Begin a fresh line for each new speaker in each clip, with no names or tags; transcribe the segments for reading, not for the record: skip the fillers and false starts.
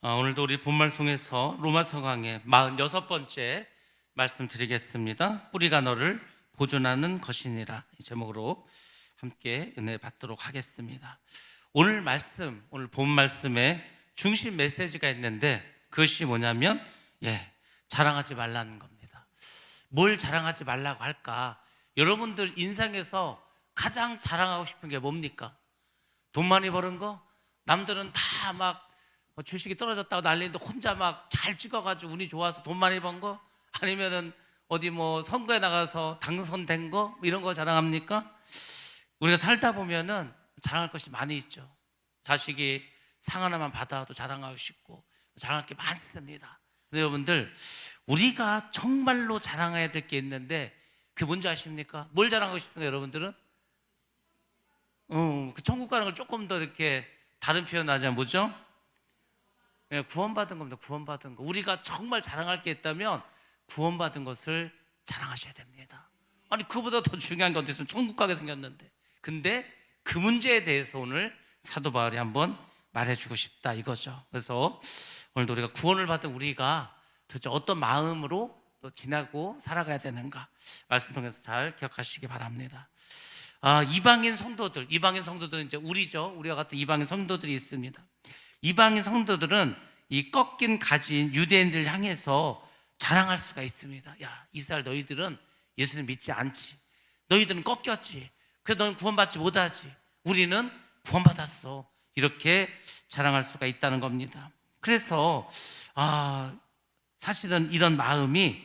오늘도 우리 본말송에서 로마서 강의 46번째 말씀 드리겠습니다. 뿌리가 너를 보존하는 것이니라, 이 제목으로 함께 은혜 받도록 하겠습니다. 오늘 본 말씀에 중심 메시지가 있는데, 그것이 뭐냐면 자랑하지 말라는 겁니다. 뭘 자랑하지 말라고 할까? 여러분들 인생에서 가장 자랑하고 싶은 게 뭡니까? 돈 많이 버는 거? 남들은 다 막 주식이 떨어졌다고 난리인데 혼자 막 잘 찍어가지고 운이 좋아서 돈 많이 번 거? 아니면은 어디 선거에 나가서 당선된 거? 이런 거 자랑합니까? 우리가 살다 보면은 자랑할 것이 많이 있죠. 자식이 상 하나만 받아도 자랑하고 싶고 자랑할 게 많습니다. 근데 여러분들, 우리가 정말로 자랑해야 될 게 있는데 그게 뭔지 아십니까? 뭘 자랑하고 싶은가 여러분들은? 그 천국 가는 걸 조금 더 이렇게 다른 표현하자면 뭐죠? 구원받은 겁니다. 구원받은 거. 우리가 정말 자랑할 게 있다면 구원받은 것을 자랑하셔야 됩니다. 아니, 그보다 더 중요한 게 어디 있으면 천국 가게 생겼는데. 근데 그 문제에 대해서 오늘 사도 바울이 한번 말해주고 싶다, 이거죠. 그래서 오늘도 우리가 구원을 받은 우리가 도대체 어떤 마음으로 또 지나고 살아가야 되는가, 말씀 통해서 잘 기억하시기 바랍니다. 이방인 성도들은 이제 우리와 같은 이방인 성도들이 있습니다. 이방인 성도들은 이 꺾인 가진 유대인들 향해서 자랑할 수가 있습니다. 야, 이스라엘, 너희들은 예수님 믿지 않지. 너희들은 꺾였지. 그래서 너는 구원받지 못하지. 우리는 구원받았어. 이렇게 자랑할 수가 있다는 겁니다. 그래서 사실은 이런 마음이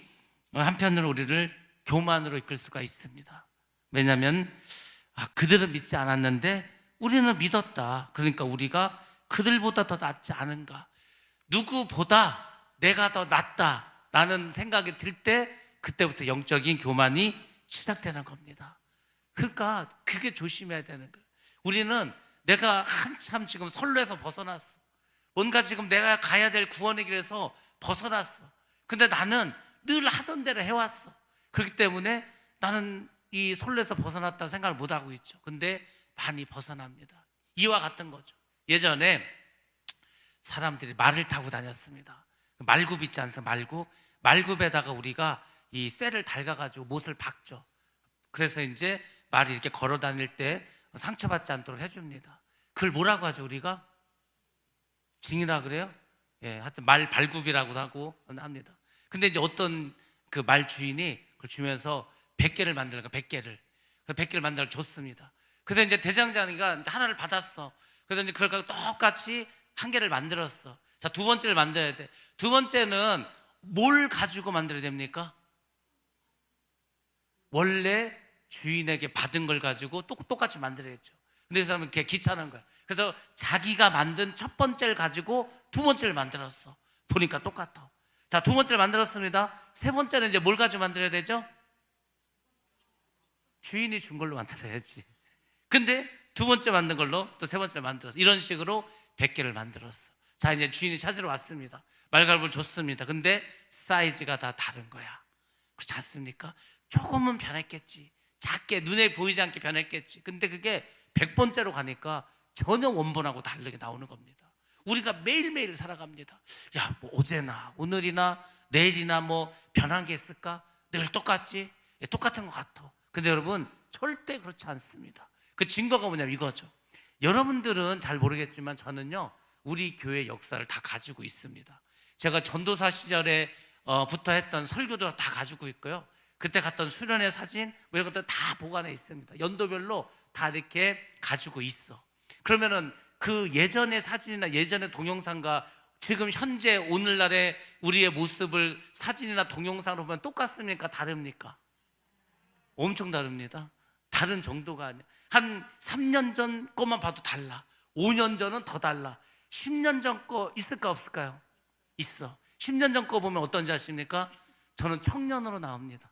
한편으로 우리를 교만으로 이끌 수가 있습니다. 왜냐하면 그들은 믿지 않았는데 우리는 믿었다. 그러니까 우리가 그들보다 더 낫지 않은가, 누구보다 내가 더 낫다 라는 생각이 들 때, 그때부터 영적인 교만이 시작되는 겁니다. 그러니까 그게 조심해야 되는 거예요. 우리는 내가 한참 지금 선로에서 벗어났어. 뭔가 지금 내가 가야 될 구원의 길에서 벗어났어. 근데 나는 늘 하던 대로 해왔어. 그렇기 때문에 나는 이 선로에서 벗어났다고 생각을 못하고 있죠. 근데 많이 벗어납니다. 이와 같은 거죠. 예전에 사람들이 말을 타고 다녔습니다. 말굽 있지 않습니까? 말굽에다가 우리가 이 쇠를 달가가지고 못을 박죠. 그래서 이제 말이 이렇게 걸어 다닐 때 상처받지 않도록 해줍니다. 그걸 뭐라고 하죠? 우리가 징이라 그래요? 하여튼 말 발굽이라고 하고 합니다. 근데 이제 어떤 그 말 주인이 그걸 주면서 100개를 만들까, 100개를. 그 100개를 만들어 줬습니다. 그래서 이제 대장장이가 이제 하나를 받았어. 그래서 이제 그걸 갖고 똑같이 한 개를 만들었어. 자, 두 번째를 만들어야 돼. 두 번째는 뭘 가지고 만들어야 됩니까? 원래 주인에게 받은 걸 가지고 똑같이 만들어야죠. 근데 그 사람은 걔 귀찮은 거야. 그래서 자기가 만든 첫 번째를 가지고 두 번째를 만들었어. 보니까 똑같아. 자, 두 번째를 만들었습니다. 세 번째는 이제 뭘 가지고 만들어야 되죠? 주인이 준 걸로 만들어야지. 근데 두 번째 만든 걸로 또 세 번째를 만들었어. 이런 식으로 100개를 만들었어. 자, 이제 주인이 찾으러 왔습니다. 말갈부를 줬습니다. 근데 사이즈가 다 다른 거야. 그렇지 않습니까? 조금은 변했겠지. 작게, 눈에 보이지 않게 변했겠지. 근데 그게 100번째로 가니까 전혀 원본하고 다르게 나오는 겁니다. 우리가 매일매일 살아갑니다. 야, 어제나 오늘이나 내일이나 변한 게 있을까? 늘 똑같지? 똑같은 것 같아. 근데 여러분, 절대 그렇지 않습니다. 그 증거가 뭐냐면 이거죠. 여러분들은 잘 모르겠지만 저는요, 우리 교회 역사를 다 가지고 있습니다. 제가 전도사 시절에 부터 했던 설교도 다 가지고 있고요. 그때 갔던 수련회 사진 이런 것들 다 보관해 있습니다. 연도별로 다 이렇게 가지고 있어. 그러면은 그 예전의 사진이나 예전의 동영상과 지금 현재 오늘날의 우리의 모습을 사진이나 동영상으로 보면 똑같습니까? 다릅니까? 엄청 다릅니다. 다른 정도가 아니야. 한 3년 전 거만 봐도 달라. 5년 전은 더 달라. 10년 전 거 있을까 없을까요? 있어. 10년 전 거 보면 어떤지 아십니까? 저는 청년으로 나옵니다.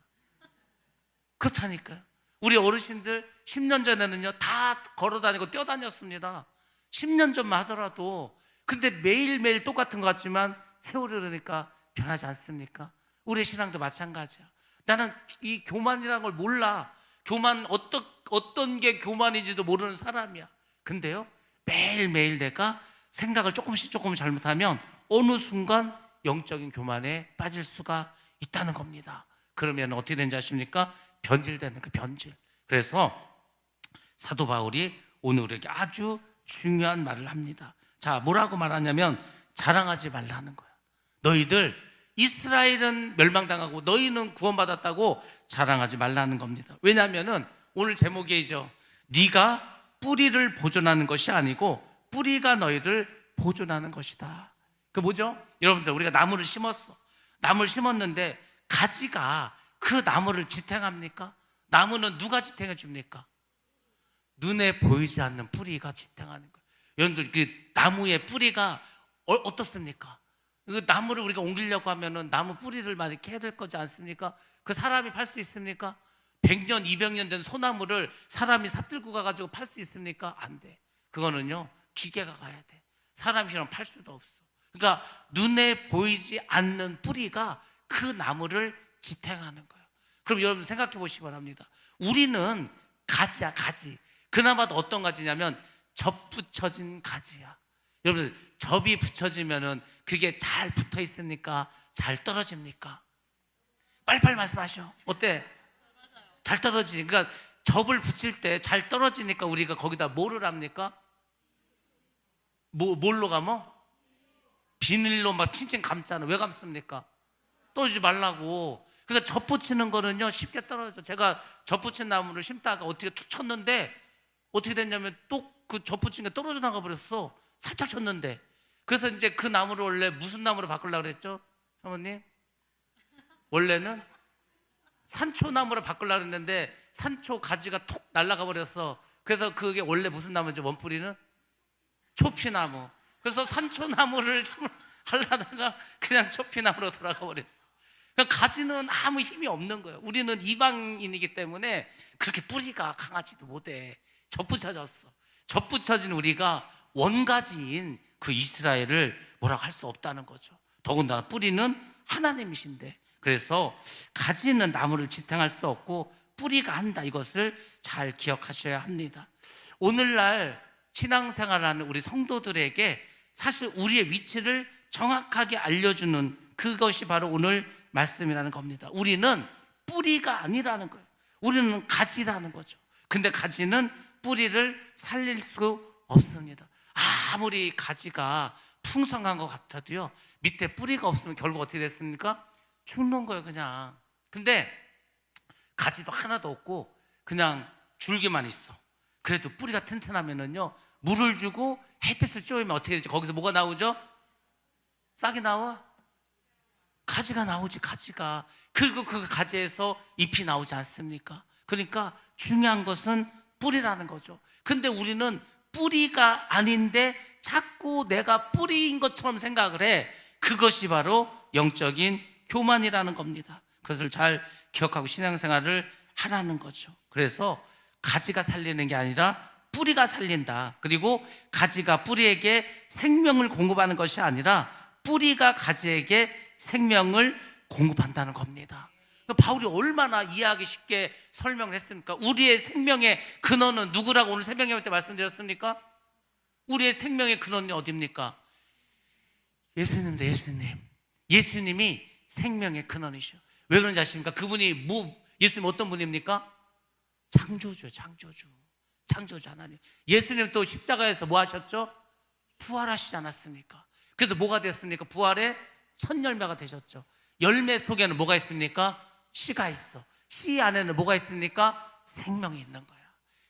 그렇다니까요. 우리 어르신들 10년 전에는요, 다 걸어다니고 뛰어다녔습니다. 10년 전만 하더라도. 근데 매일매일 똑같은 것 같지만 세월이 흐르니까 변하지 않습니까? 우리 신앙도 마찬가지야. 나는 이 교만이라는 걸 몰라. 교만, 어떤 게 교만인지도 모르는 사람이야. 근데요, 매일매일 내가 생각을 조금씩 잘못하면 어느 순간 영적인 교만에 빠질 수가 있다는 겁니다. 그러면 어떻게 되는지 아십니까? 변질되는 그 변질. 그래서 사도 바울이 오늘 우리에게 아주 중요한 말을 합니다. 자, 뭐라고 말하냐면 자랑하지 말라는 거야. 너희들 이스라엘은 멸망당하고 너희는 구원받았다고 자랑하지 말라는 겁니다. 왜냐하면 오늘 제목이죠. 네가 뿌리를 보존하는 것이 아니고 뿌리가 너희를 보존하는 것이다. 그 뭐죠? 여러분들, 우리가 나무를 심었어. 나무를 심었는데 가지가 그 나무를 지탱합니까? 나무는 누가 지탱해 줍니까? 눈에 보이지 않는 뿌리가 지탱하는 거예요. 여러분들, 그 나무의 뿌리가 어떻습니까? 그 나무를 우리가 옮기려고 하면은 나무 뿌리를 많이 캐야 될 거지 않습니까? 그 사람이 팔 수 있습니까? 100년, 200년 된 소나무를 사람이 삽들고 가가지고 팔 수 있습니까? 안 돼. 그거는요, 기계가 가야 돼. 사람이랑 팔 수도 없어. 그러니까 눈에 보이지 않는 뿌리가 그 나무를 지탱하는 거예요. 그럼 여러분 생각해 보시기 바랍니다. 우리는 가지야, 가지. 그나마도 어떤 가지냐면 접붙여진 가지야. 여러분, 접이 붙여지면은 그게 잘 붙어 있습니까? 잘 떨어집니까? 빨리빨리 말씀하셔. 어때? 잘 떨어지니. 그러니까 접을 붙일 때 잘 떨어지니까 우리가 거기다 뭐를 합니까? 뭘로 감어? 비닐로 막 칭칭 감잖아. 왜 감습니까? 떨어지지 말라고. 그러니까 접 붙이는 거는요, 쉽게 떨어져. 제가 접 붙인 나무를 심다가 어떻게 툭 쳤는데 어떻게 됐냐면 또 그 접 붙인 게 떨어져 나가 버렸어. 살짝 쳤는데. 그래서 이제 그 나무를 원래 무슨 나무로 바꾸려고 그랬죠? 사모님? 원래는 산초나무로 바꾸려고 했는데 산초 가지가 톡 날아가 버렸어. 그래서 그게 원래 무슨 나무죠? 원뿌리는? 초피나무. 그래서 산초나무를 하려다가 그냥 초피나무로 돌아가 버렸어. 그러니까 가지는 아무 힘이 없는 거예요. 우리는 이방인이기 때문에 그렇게 뿌리가 강하지도 못해. 접붙여졌어. 접붙여진 우리가 원가지인 그 이스라엘을 뭐라고 할 수 없다는 거죠. 더군다나 뿌리는 하나님이신데, 그래서 가지는 나무를 지탱할 수 없고 뿌리가 한다. 이것을 잘 기억하셔야 합니다. 오늘날 신앙생활하는 우리 성도들에게 사실 우리의 위치를 정확하게 알려주는 그것이 바로 오늘 말씀이라는 겁니다. 우리는 뿌리가 아니라는 거예요. 우리는 가지라는 거죠. 근데 가지는 뿌리를 살릴 수 없습니다. 아무리 가지가 풍성한 것 같아도요, 밑에 뿌리가 없으면 결국 어떻게 됐습니까? 죽는 거예요, 그냥. 근데 가지도 하나도 없고 그냥 줄기만 있어. 그래도 뿌리가 튼튼하면은요, 물을 주고 햇빛을 쬐우면 어떻게 되지? 거기서 뭐가 나오죠? 싹이 나와? 가지가 나오지, 가지가. 그리고 그 가지에서 잎이 나오지 않습니까? 그러니까 중요한 것은 뿌리라는 거죠. 근데 우리는 뿌리가 아닌데 자꾸 내가 뿌리인 것처럼 생각을 해. 그것이 바로 영적인 교만이라는 겁니다. 그것을 잘 기억하고 신앙생활을 하라는 거죠. 그래서 가지가 살리는 게 아니라 뿌리가 살린다. 그리고 가지가 뿌리에게 생명을 공급하는 것이 아니라 뿌리가 가지에게 생명을 공급한다는 겁니다. 바울이 얼마나 이해하기 쉽게 설명을 했습니까? 우리의 생명의 근원은 누구라고 오늘 새벽 예배 때 말씀드렸습니까? 우리의 생명의 근원이 어디입니까? 예수님도 예수님. 예수님이 생명의 근원이셔. 왜 그런지 아십니까? 그분이 예수님 어떤 분입니까? 창조주요, 창조주. 창조주 하나님. 예수님 또 십자가에서 뭐 하셨죠? 부활하시지 않았습니까? 그래서 뭐가 됐습니까? 부활의 첫 열매가 되셨죠. 열매 속에는 뭐가 있습니까? 씨가 있어. 씨 안에는 뭐가 있습니까? 생명이 있는 거야.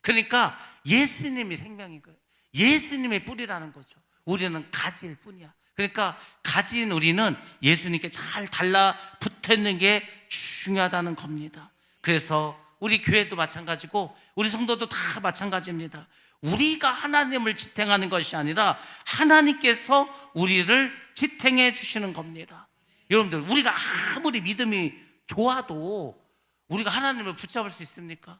그러니까 예수님이 생명인 거예요. 예수님의 뿌리라는 거죠. 우리는 가지일 뿐이야. 그러니까 가지인 우리는 예수님께 잘 달라붙어 있는 게 중요하다는 겁니다. 그래서 우리 교회도 마찬가지고 우리 성도도 다 마찬가지입니다. 우리가 하나님을 지탱하는 것이 아니라 하나님께서 우리를 지탱해 주시는 겁니다. 여러분들, 우리가 아무리 믿음이 좋아도 우리가 하나님을 붙잡을 수 있습니까?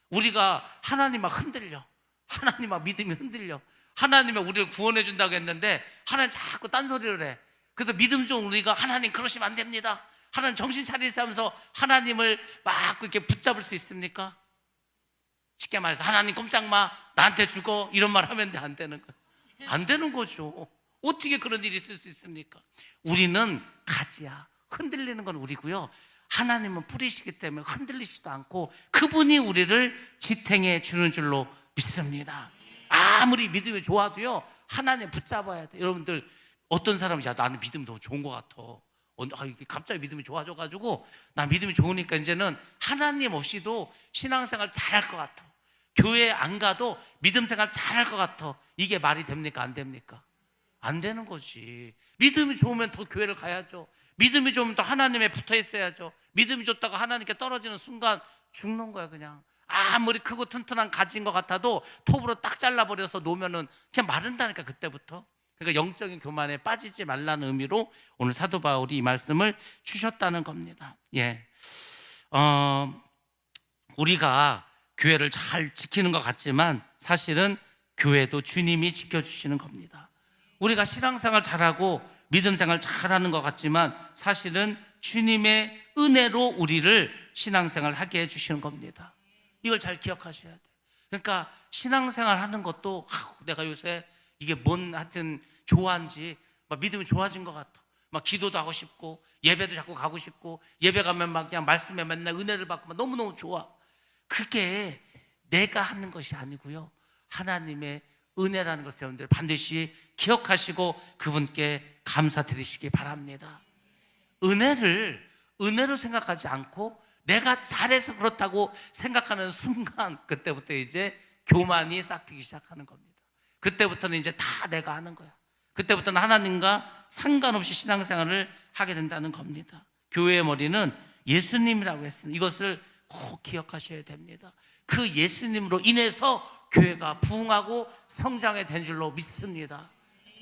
우리가 하나님 막 흔들려. 하나님 막 믿음이 흔들려. 하나님이 우리를 구원해 준다고 했는데 하나님 자꾸 딴소리를 해. 그래서 믿음 좀 우리가 하나님 그러시면 안 됩니다. 하나님 정신 차리세요 하면서 하나님을 막 이렇게 붙잡을 수 있습니까? 쉽게 말해서 하나님 꼼짝 마, 나한테 죽어, 이런 말 하면 안 되는 거예요. 안 되는 거죠. 어떻게 그런 일이 있을 수 있습니까? 우리는 가지야. 흔들리는 건 우리고요, 하나님은 뿌리시기 때문에 흔들리지도 않고 그분이 우리를 지탱해 주는 줄로 믿습니다. 아무리 믿음이 좋아도요, 하나님 붙잡아야 돼. 여러분들, 어떤 사람이 야 나는 믿음이 너무 좋은 것 같아, 이게 갑자기 믿음이 좋아져가지고 나 믿음이 좋으니까 이제는 하나님 없이도 신앙생활 잘할 것 같아, 교회 안 가도 믿음 생활 잘할 것 같아. 이게 말이 됩니까? 안 됩니까? 안 되는 거지. 믿음이 좋으면 더 교회를 가야죠. 믿음이 좋으면 또 하나님에 붙어 있어야죠. 믿음이 좋다가 하나님께 떨어지는 순간 죽는 거야. 그냥 아무리 크고 튼튼한 가지인 것 같아도 톱으로 딱 잘라버려서 놓으면은 그냥 마른다니까, 그때부터. 그러니까 영적인 교만에 빠지지 말라는 의미로 오늘 사도 바울이 이 말씀을 주셨다는 겁니다. 예, 우리가 교회를 잘 지키는 것 같지만 사실은 교회도 주님이 지켜주시는 겁니다. 우리가 신앙생활 잘하고 믿음생활 잘하는 것 같지만 사실은 주님의 은혜로 우리를 신앙생활 하게 해주시는 겁니다. 이걸 잘 기억하셔야 돼요. 그러니까 신앙생활 하는 것도 내가 요새 이게 뭔 하여튼 좋아한지 막 믿음이 좋아진 것 같아. 막 기도도 하고 싶고 예배도 자꾸 가고 싶고 예배 가면 막 그냥 말씀에 맨날 은혜를 받고 막 너무너무 좋아. 그게 내가 하는 것이 아니고요, 하나님의 은혜라는 것을 여러분들 반드시 기억하시고 그분께 감사드리시기 바랍니다. 은혜로 생각하지 않고 내가 잘해서 그렇다고 생각하는 순간, 그때부터 이제 교만이 싹트기 시작하는 겁니다. 그때부터는 이제 다 내가 하는 거야. 그때부터는 하나님과 상관없이 신앙생활을 하게 된다는 겁니다. 교회의 머리는 예수님이라고 했습니다. 이것을 꼭 기억하셔야 됩니다. 그 예수님으로 인해서 교회가 부흥하고 성장해 된 줄로 믿습니다.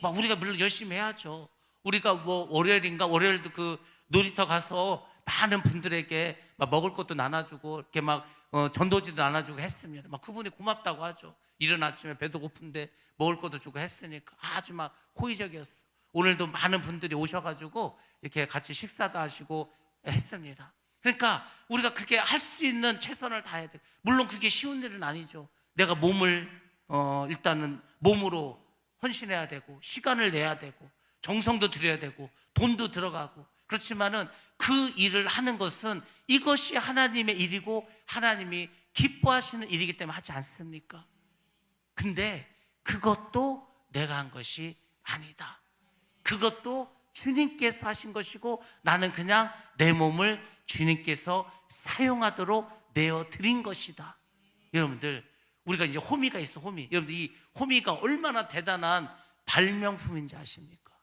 막 우리가 물론 열심히 해야죠. 우리가 뭐 월요일도 그 놀이터 가서 많은 분들에게 막 먹을 것도 나눠주고 이렇게 막 전도지도 나눠주고 했습니다. 막 그분이 고맙다고 하죠. 이른 아침에 배도 고픈데 먹을 것도 주고 했으니까 아주 막 호의적이었어. 오늘도 많은 분들이 오셔가지고 이렇게 같이 식사도 하시고 했습니다. 그러니까 우리가 그렇게 할 수 있는 최선을 다해야 돼. 물론 그게 쉬운 일은 아니죠. 내가 몸을 일단은 몸으로 헌신해야 되고 시간을 내야 되고 정성도 들여야 되고 돈도 들어가고, 그렇지만은 그 일을 하는 것은 이것이 하나님의 일이고 하나님이 기뻐하시는 일이기 때문에 하지 않습니까? 근데 그것도 내가 한 것이 아니다. 그것도 주님께서 하신 것이고 나는 그냥 내 몸을 주님께서 사용하도록 내어드린 것이다. 여러분들, 우리가 이제 호미가 있어. 여러분들, 이 호미가 얼마나 대단한 발명품인지 아십니까?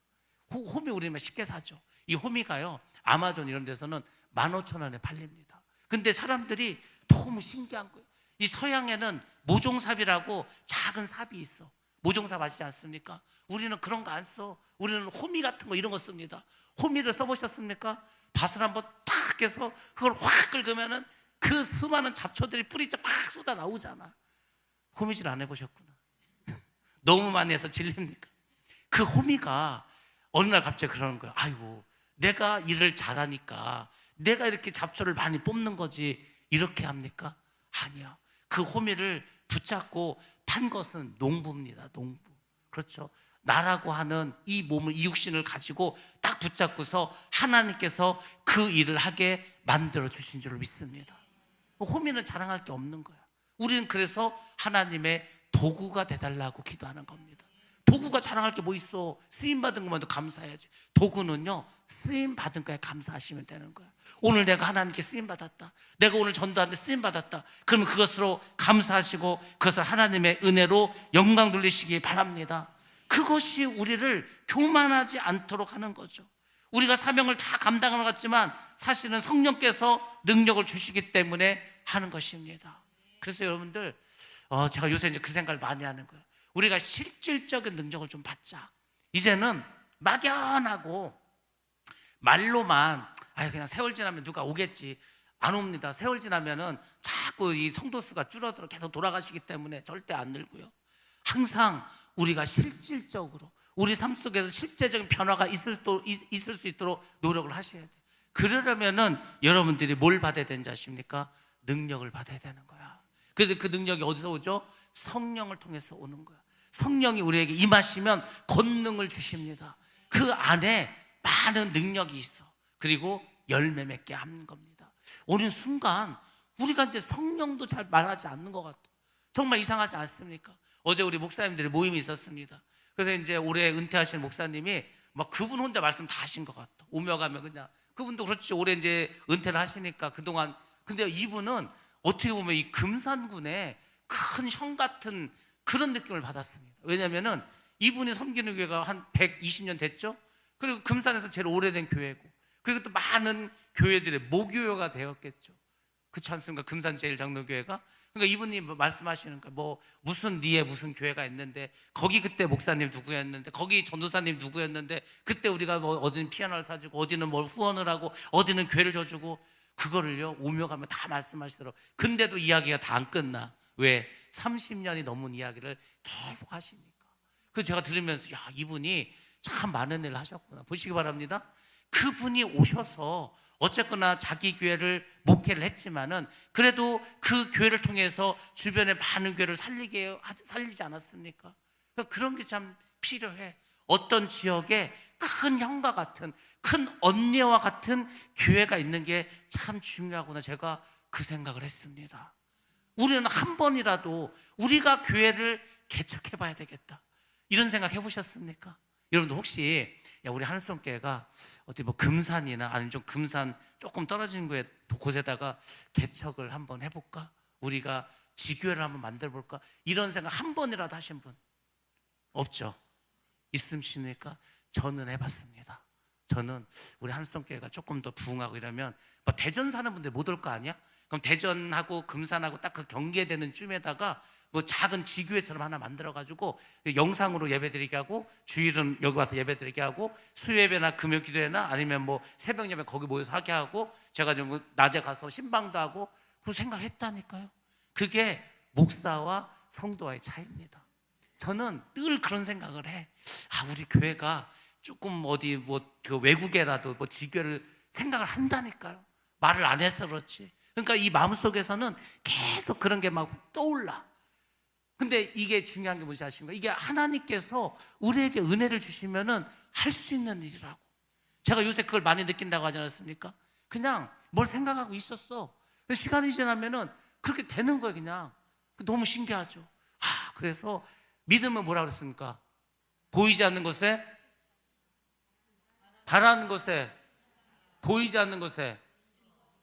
호미 우리는 쉽게 사죠. 이 호미가요, 아마존 이런 데서는 15,000원에 팔립니다. 근데 사람들이 너무 신기한 거예요. 이 서양에는 모종삽이라고 작은 삽이 있어. 모종삽 아시지 않습니까? 우리는 그런 거 안 써. 우리는 호미 같은 거 이런 거 씁니다. 호미를 써보셨습니까? 밭을 한번 탁 해서 그걸 확 긁으면은 그 수많은 잡초들이 뿌리째 막 쏟아 나오잖아. 호미질 안 해보셨구나. 너무 많이 해서 질립니까? 그 호미가 어느 날 갑자기 그러는 거야. 아이고, 내가 일을 잘하니까 내가 이렇게 잡초를 많이 뽑는 거지 이렇게 합니까? 아니야. 그 호미를 붙잡고 판 것은 농부입니다. 농부. 그렇죠. 나라고 하는 이 몸을, 이 육신을 가지고 딱 붙잡고서 하나님께서 그 일을 하게 만들어 주신 줄을 믿습니다. 호미는 자랑할 게 없는 거야. 우리는 그래서 하나님의 도구가 돼달라고 기도하는 겁니다. 도구가 자랑할 게 뭐 있어? 쓰임받은 것만도 감사해야지. 도구는요, 쓰임받은 거에 감사하시면 되는 거야. 오늘 내가 하나님께 쓰임받았다, 내가 오늘 전도하는데 쓰임받았다, 그러면 그것으로 감사하시고 그것을 하나님의 은혜로 영광 돌리시기 바랍니다. 그것이 우리를 교만하지 않도록 하는 거죠. 우리가 사명을 다 감당하는 것 같지만 사실은 성령께서 능력을 주시기 때문에 하는 것입니다. 그래서 여러분들, 제가 요새 이제 그 생각을 많이 하는 거예요. 우리가 실질적인 능력을 좀 받자. 이제는 막연하고 말로만 그냥 세월 지나면 누가 오겠지, 안 옵니다. 세월 지나면은 자꾸 이 성도 수가 줄어들어 계속 돌아가시기 때문에 절대 안 늘고요. 항상 우리가 실질적으로 우리 삶 속에서 실제적인 변화가 있을 수 있도록 노력을 하셔야 돼요. 그러려면은 여러분들이 뭘 받아야 되는지 아십니까? 능력을 받아야 되는 거야. 그런데 그 능력이 어디서 오죠? 성령을 통해서 오는 거야. 성령이 우리에게 임하시면 권능을 주십니다. 그 안에 많은 능력이 있어. 그리고 열매 맺게 하는 겁니다. 오는 순간 우리가 이제 성령도 잘 말하지 않는 것 같아. 정말 이상하지 않습니까? 어제 우리 목사님들의 모임이 있었습니다. 그래서 이제 올해 은퇴하신 목사님이 막 그분 혼자 말씀 다 하신 것 같아. 오며 가며 그냥 그분도 그렇지, 올해 이제 은퇴를 하시니까 그동안. 근데 이분은 어떻게 보면 이 금산군의 큰 형 같은 그런 느낌을 받았습니다. 왜냐면은 이분이 섬기는 교회가 한 120년 됐죠. 그리고 금산에서 제일 오래된 교회고, 그리고 또 많은 교회들의 모교회가 되었겠죠. 그렇지 않습니까? 금산 제일장로교회가. 그러니까 이분이 말씀하시는 거야. 뭐 무슨 리에 무슨 교회가 있는데 거기 그때 목사님 누구였는데 거기 전도사님 누구였는데 그때 우리가 뭐 어디는 피아노를 사주고 어디는 뭘 후원을 하고 어디는 교회를 줘주고, 그거를요 오며 가며 다 말씀하시더라고. 근데도 이야기가 다 안 끝나. 왜? 30년이 넘은 이야기를 계속 하시니까. 그래서 제가 들으면서 야, 이분이 참 많은 일을 하셨구나. 보시기 바랍니다. 그분이 오셔서 어쨌거나 자기 교회를 목회를 했지만은 그래도 그 교회를 통해서 주변에 많은 교회를 살리지 않았습니까? 그런 게 참 필요해. 어떤 지역에 큰 형과 같은, 큰 언니와 같은 교회가 있는 게 참 중요하구나. 제가 그 생각을 했습니다. 우리는 한 번이라도 우리가 교회를 개척해 봐야 되겠다, 이런 생각 해보셨습니까? 여러분들 혹시 야, 우리 하늘성교회가 어디 뭐 금산이나 아니면 좀 금산 조금 떨어진 곳에다가 개척을 한번 해볼까? 우리가 지교회를 한번 만들어 볼까? 이런 생각 한 번이라도 하신 분 없죠? 있으십니까? 저는 해봤습니다. 저는 우리 하늘성교회가 조금 더 부흥하고 이러면 뭐 대전 사는 분들 못 올 거 아니야? 그럼 대전하고 금산하고 딱 그 경계되는 쯤에다가 뭐 작은 지교회처럼 하나 만들어가지고 영상으로 예배드리게 하고, 주일은 여기 와서 예배드리게 하고, 수요예배나 금요기도회나 아니면 뭐 새벽예배 거기 모여서 하게 하고, 제가 좀 낮에 가서 신방도 하고, 그런 생각했다니까요. 그게 목사와 성도와의 차이입니다. 저는 늘 그런 생각을 해. 아, 우리 교회가 조금 어디 뭐 그 외국에라도 뭐 지교를 생각을 한다니까요. 말을 안 해서 그렇지. 그러니까 이 마음속에서는 계속 그런 게 막 떠올라. 근데 이게 중요한 게 뭔지 아십니까? 이게 하나님께서 우리에게 은혜를 주시면은 할 수 있는 일이라고. 제가 요새 그걸 많이 느낀다고 하지 않았습니까? 그냥 뭘 생각하고 있었어. 시간이 지나면은 그렇게 되는 거예요, 그냥. 너무 신기하죠. 아, 그래서 믿음은 뭐라고 그랬습니까? 보이지 않는 것에, 바라는 것에, 보이지 않는 것에,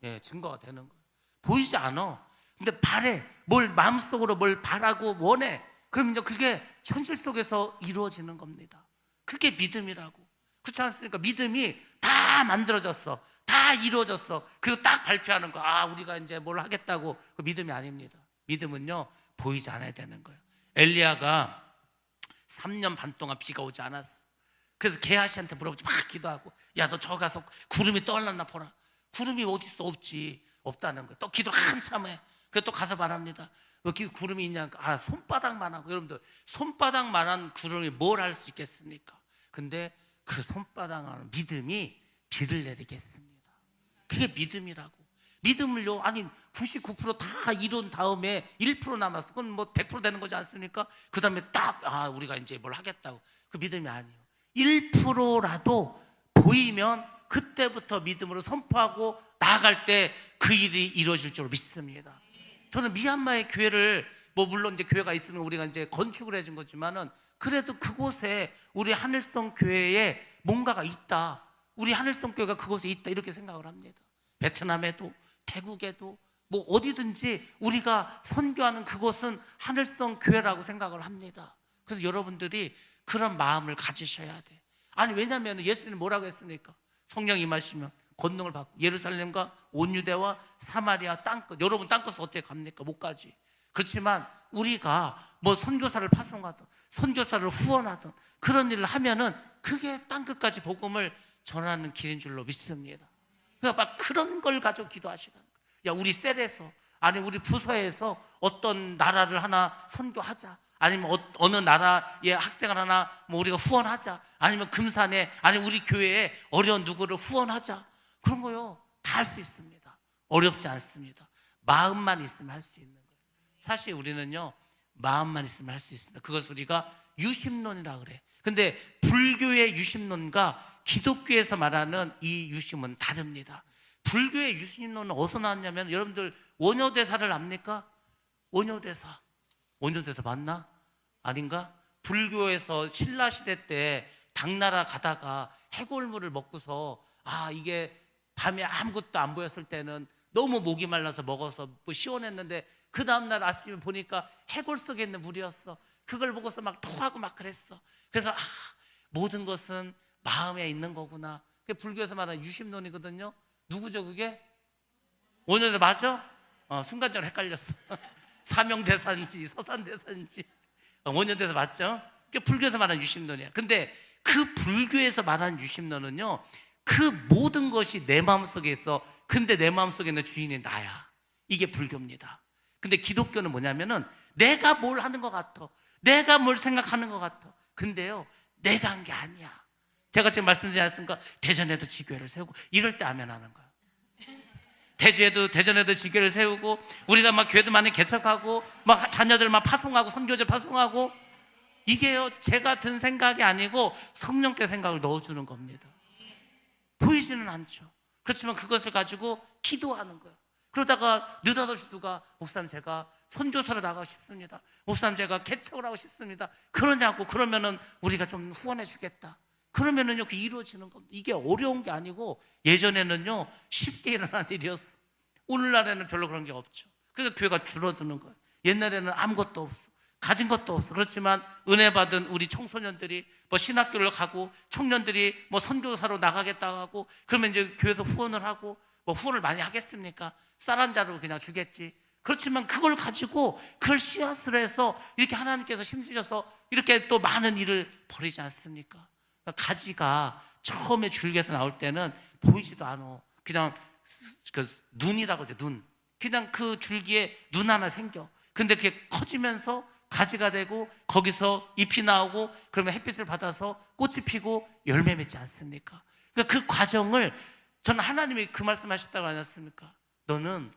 예, 증거가 되는 거예요. 보이지 않아. 근데 바래. 뭘 마음속으로 뭘 바라고 원해. 그러면 이제 그게 현실 속에서 이루어지는 겁니다. 그게 믿음이라고. 그렇지 않습니까? 믿음이 다 만들어졌어. 다 이루어졌어. 그리고 딱 발표하는 거. 아, 우리가 이제 뭘 하겠다고. 그 믿음이 아닙니다. 믿음은요, 보이지 않아야 되는 거예요. 엘리야가 3년 반 동안 비가 오지 않았어. 그래서 게하시한테 물어보지, 막 기도하고, 야, 너 저 가서 구름이 떠올랐나 보라. 구름이 어디 있어? 없지. 없다는 거예요. 또 기도를 한참 해. 그래서 또 가서 말합니다. 왜 구름이 있냐? 아, 손바닥만하고. 여러분들, 손바닥만한 구름이 뭘 할 수 있겠습니까? 근데 그 손바닥만한 믿음이 비를 내리게 했습니다. 그게 믿음이라고. 믿음을요, 아니 99%다 이룬 다음에 1% 남았어. 그건 뭐 100% 되는 거지 않습니까? 그 다음에 딱, 아, 우리가 이제 뭘 하겠다고. 그 믿음이 아니에요. 1%라도 보이면 그때부터 믿음으로 선포하고 나아갈 때 그 일이 이루어질 줄 믿습니다. 저는 미얀마의 교회를, 뭐 물론 이제 교회가 있으면 우리가 이제 건축을 해준 거지만은, 그래도 그곳에 우리 하늘성 교회에 뭔가가 있다, 우리 하늘성 교회가 그곳에 있다, 이렇게 생각을 합니다. 베트남에도 태국에도 뭐 어디든지 우리가 선교하는 그곳은 하늘성 교회라고 생각을 합니다. 그래서 여러분들이 그런 마음을 가지셔야 돼. 아니, 왜냐하면 예수님은 뭐라고 했습니까? 성령 임하시면 권능을 받고 예루살렘과 온 유대와 사마리아 땅끝. 여러분 땅끝을 어떻게 갑니까? 못 가지. 그렇지만 우리가 뭐 선교사를 파송하든 선교사를 후원하든 그런 일을 하면은 그게 땅끝까지 복음을 전하는 길인 줄로 믿습니다. 그러니까 막 그런 걸 가지고 기도하시라는 거예요. 야, 우리 셀에서, 아니 우리 부서에서 어떤 나라를 하나 선교하자, 아니면 어느 나라의 학생을 하나 뭐 우리가 후원하자, 아니면 금산에, 아니 우리 교회에 어려운 누구를 후원하자, 그런 거요 다 할 수 있습니다. 어렵지 않습니다. 마음만 있으면 할 수 있는 거예요. 사실 우리는요, 마음만 있으면 할 수 있습니다. 그것을 우리가 유심론이라 그래. 근데 불교의 유심론과 기독교에서 말하는 이 유심은 다릅니다. 불교의 유심론은 어디서 나왔냐면, 여러분들 원효대사를 압니까? 원효대사 맞나? 아닌가? 불교에서 신라시대 때 당나라 가다가 해골물을 먹고서 이게 밤에 아무것도 안 보였을 때는 너무 목이 말라서 먹어서 뭐 시원했는데, 그 다음날 아침에 보니까 해골 속에 있는 물이었어. 그걸 보고서 막 토하고 막 그랬어. 그래서 모든 것은 마음에 있는 거구나. 그게 불교에서 말하는 유심론이거든요. 누구죠 그게? 원효대 맞아? 순간적으로 헷갈렸어. 사명대사인지 서산대사인지. 원효대사 맞죠? 그게 불교에서 말하는 유심론이야. 근데 그 불교에서 말하는 유심론은요, 그 모든 것이 내 마음속에 있어. 근데 내 마음속에 있는 주인이 나야. 이게 불교입니다. 근데 기독교는 뭐냐면은 내가 뭘 하는 것 같아, 내가 뭘 생각하는 것 같아. 근데요, 내가 한 게 아니야. 제가 지금 말씀드리지 않았습니까? 대전에도 지교회를 세우고, 이럴 때 아멘 하는 거야. 대전에도 지교회를 세우고, 우리가 막 교회도 많이 개척하고, 막 자녀들 막 파송하고, 선교제 파송하고, 이게요, 제가 든 생각이 아니고 성령께 생각을 넣어주는 겁니다. 보이지는 않죠. 그렇지만 그것을 가지고 기도하는 거예요. 그러다가 느닷없이 누가, 목사님 제가 선교사로 나가고 싶습니다, 목사님 제가 개척을 하고 싶습니다, 그러냐고. 그러면은 우리가 좀 후원해 주겠다. 그러면은요, 그게 이루어지는 겁니다. 이게 어려운 게 아니고, 예전에는요 쉽게 일어난 일이었어. 오늘날에는 별로 그런 게 없죠. 그래서 교회가 줄어드는 거예요. 옛날에는 아무것도 없어, 가진 것도 없어. 그렇지만 은혜 받은 우리 청소년들이 뭐 신학교를 가고, 청년들이 뭐 선교사로 나가겠다고 하고, 그러면 이제 교회에서 후원을 하고, 뭐 후원을 많이 하겠습니까? 쌀 한 자루 그냥 주겠지. 그렇지만 그걸 가지고, 그걸 씨앗으로 해서 이렇게 하나님께서 심주셔서 이렇게 또 많은 일을 벌이지 않습니까? 가지가 처음에 줄기에서 나올 때는 보이지도 않아. 그냥 그 눈이라고 하죠, 눈. 그냥 그 줄기에 눈 하나 생겨. 근데 그게 커지면서 가지가 되고, 거기서 잎이 나오고, 그러면 햇빛을 받아서 꽃이 피고 열매 맺지 않습니까? 그러니까 그 과정을, 저는 하나님이 그 말씀하셨다고 하지 않습니까? 너는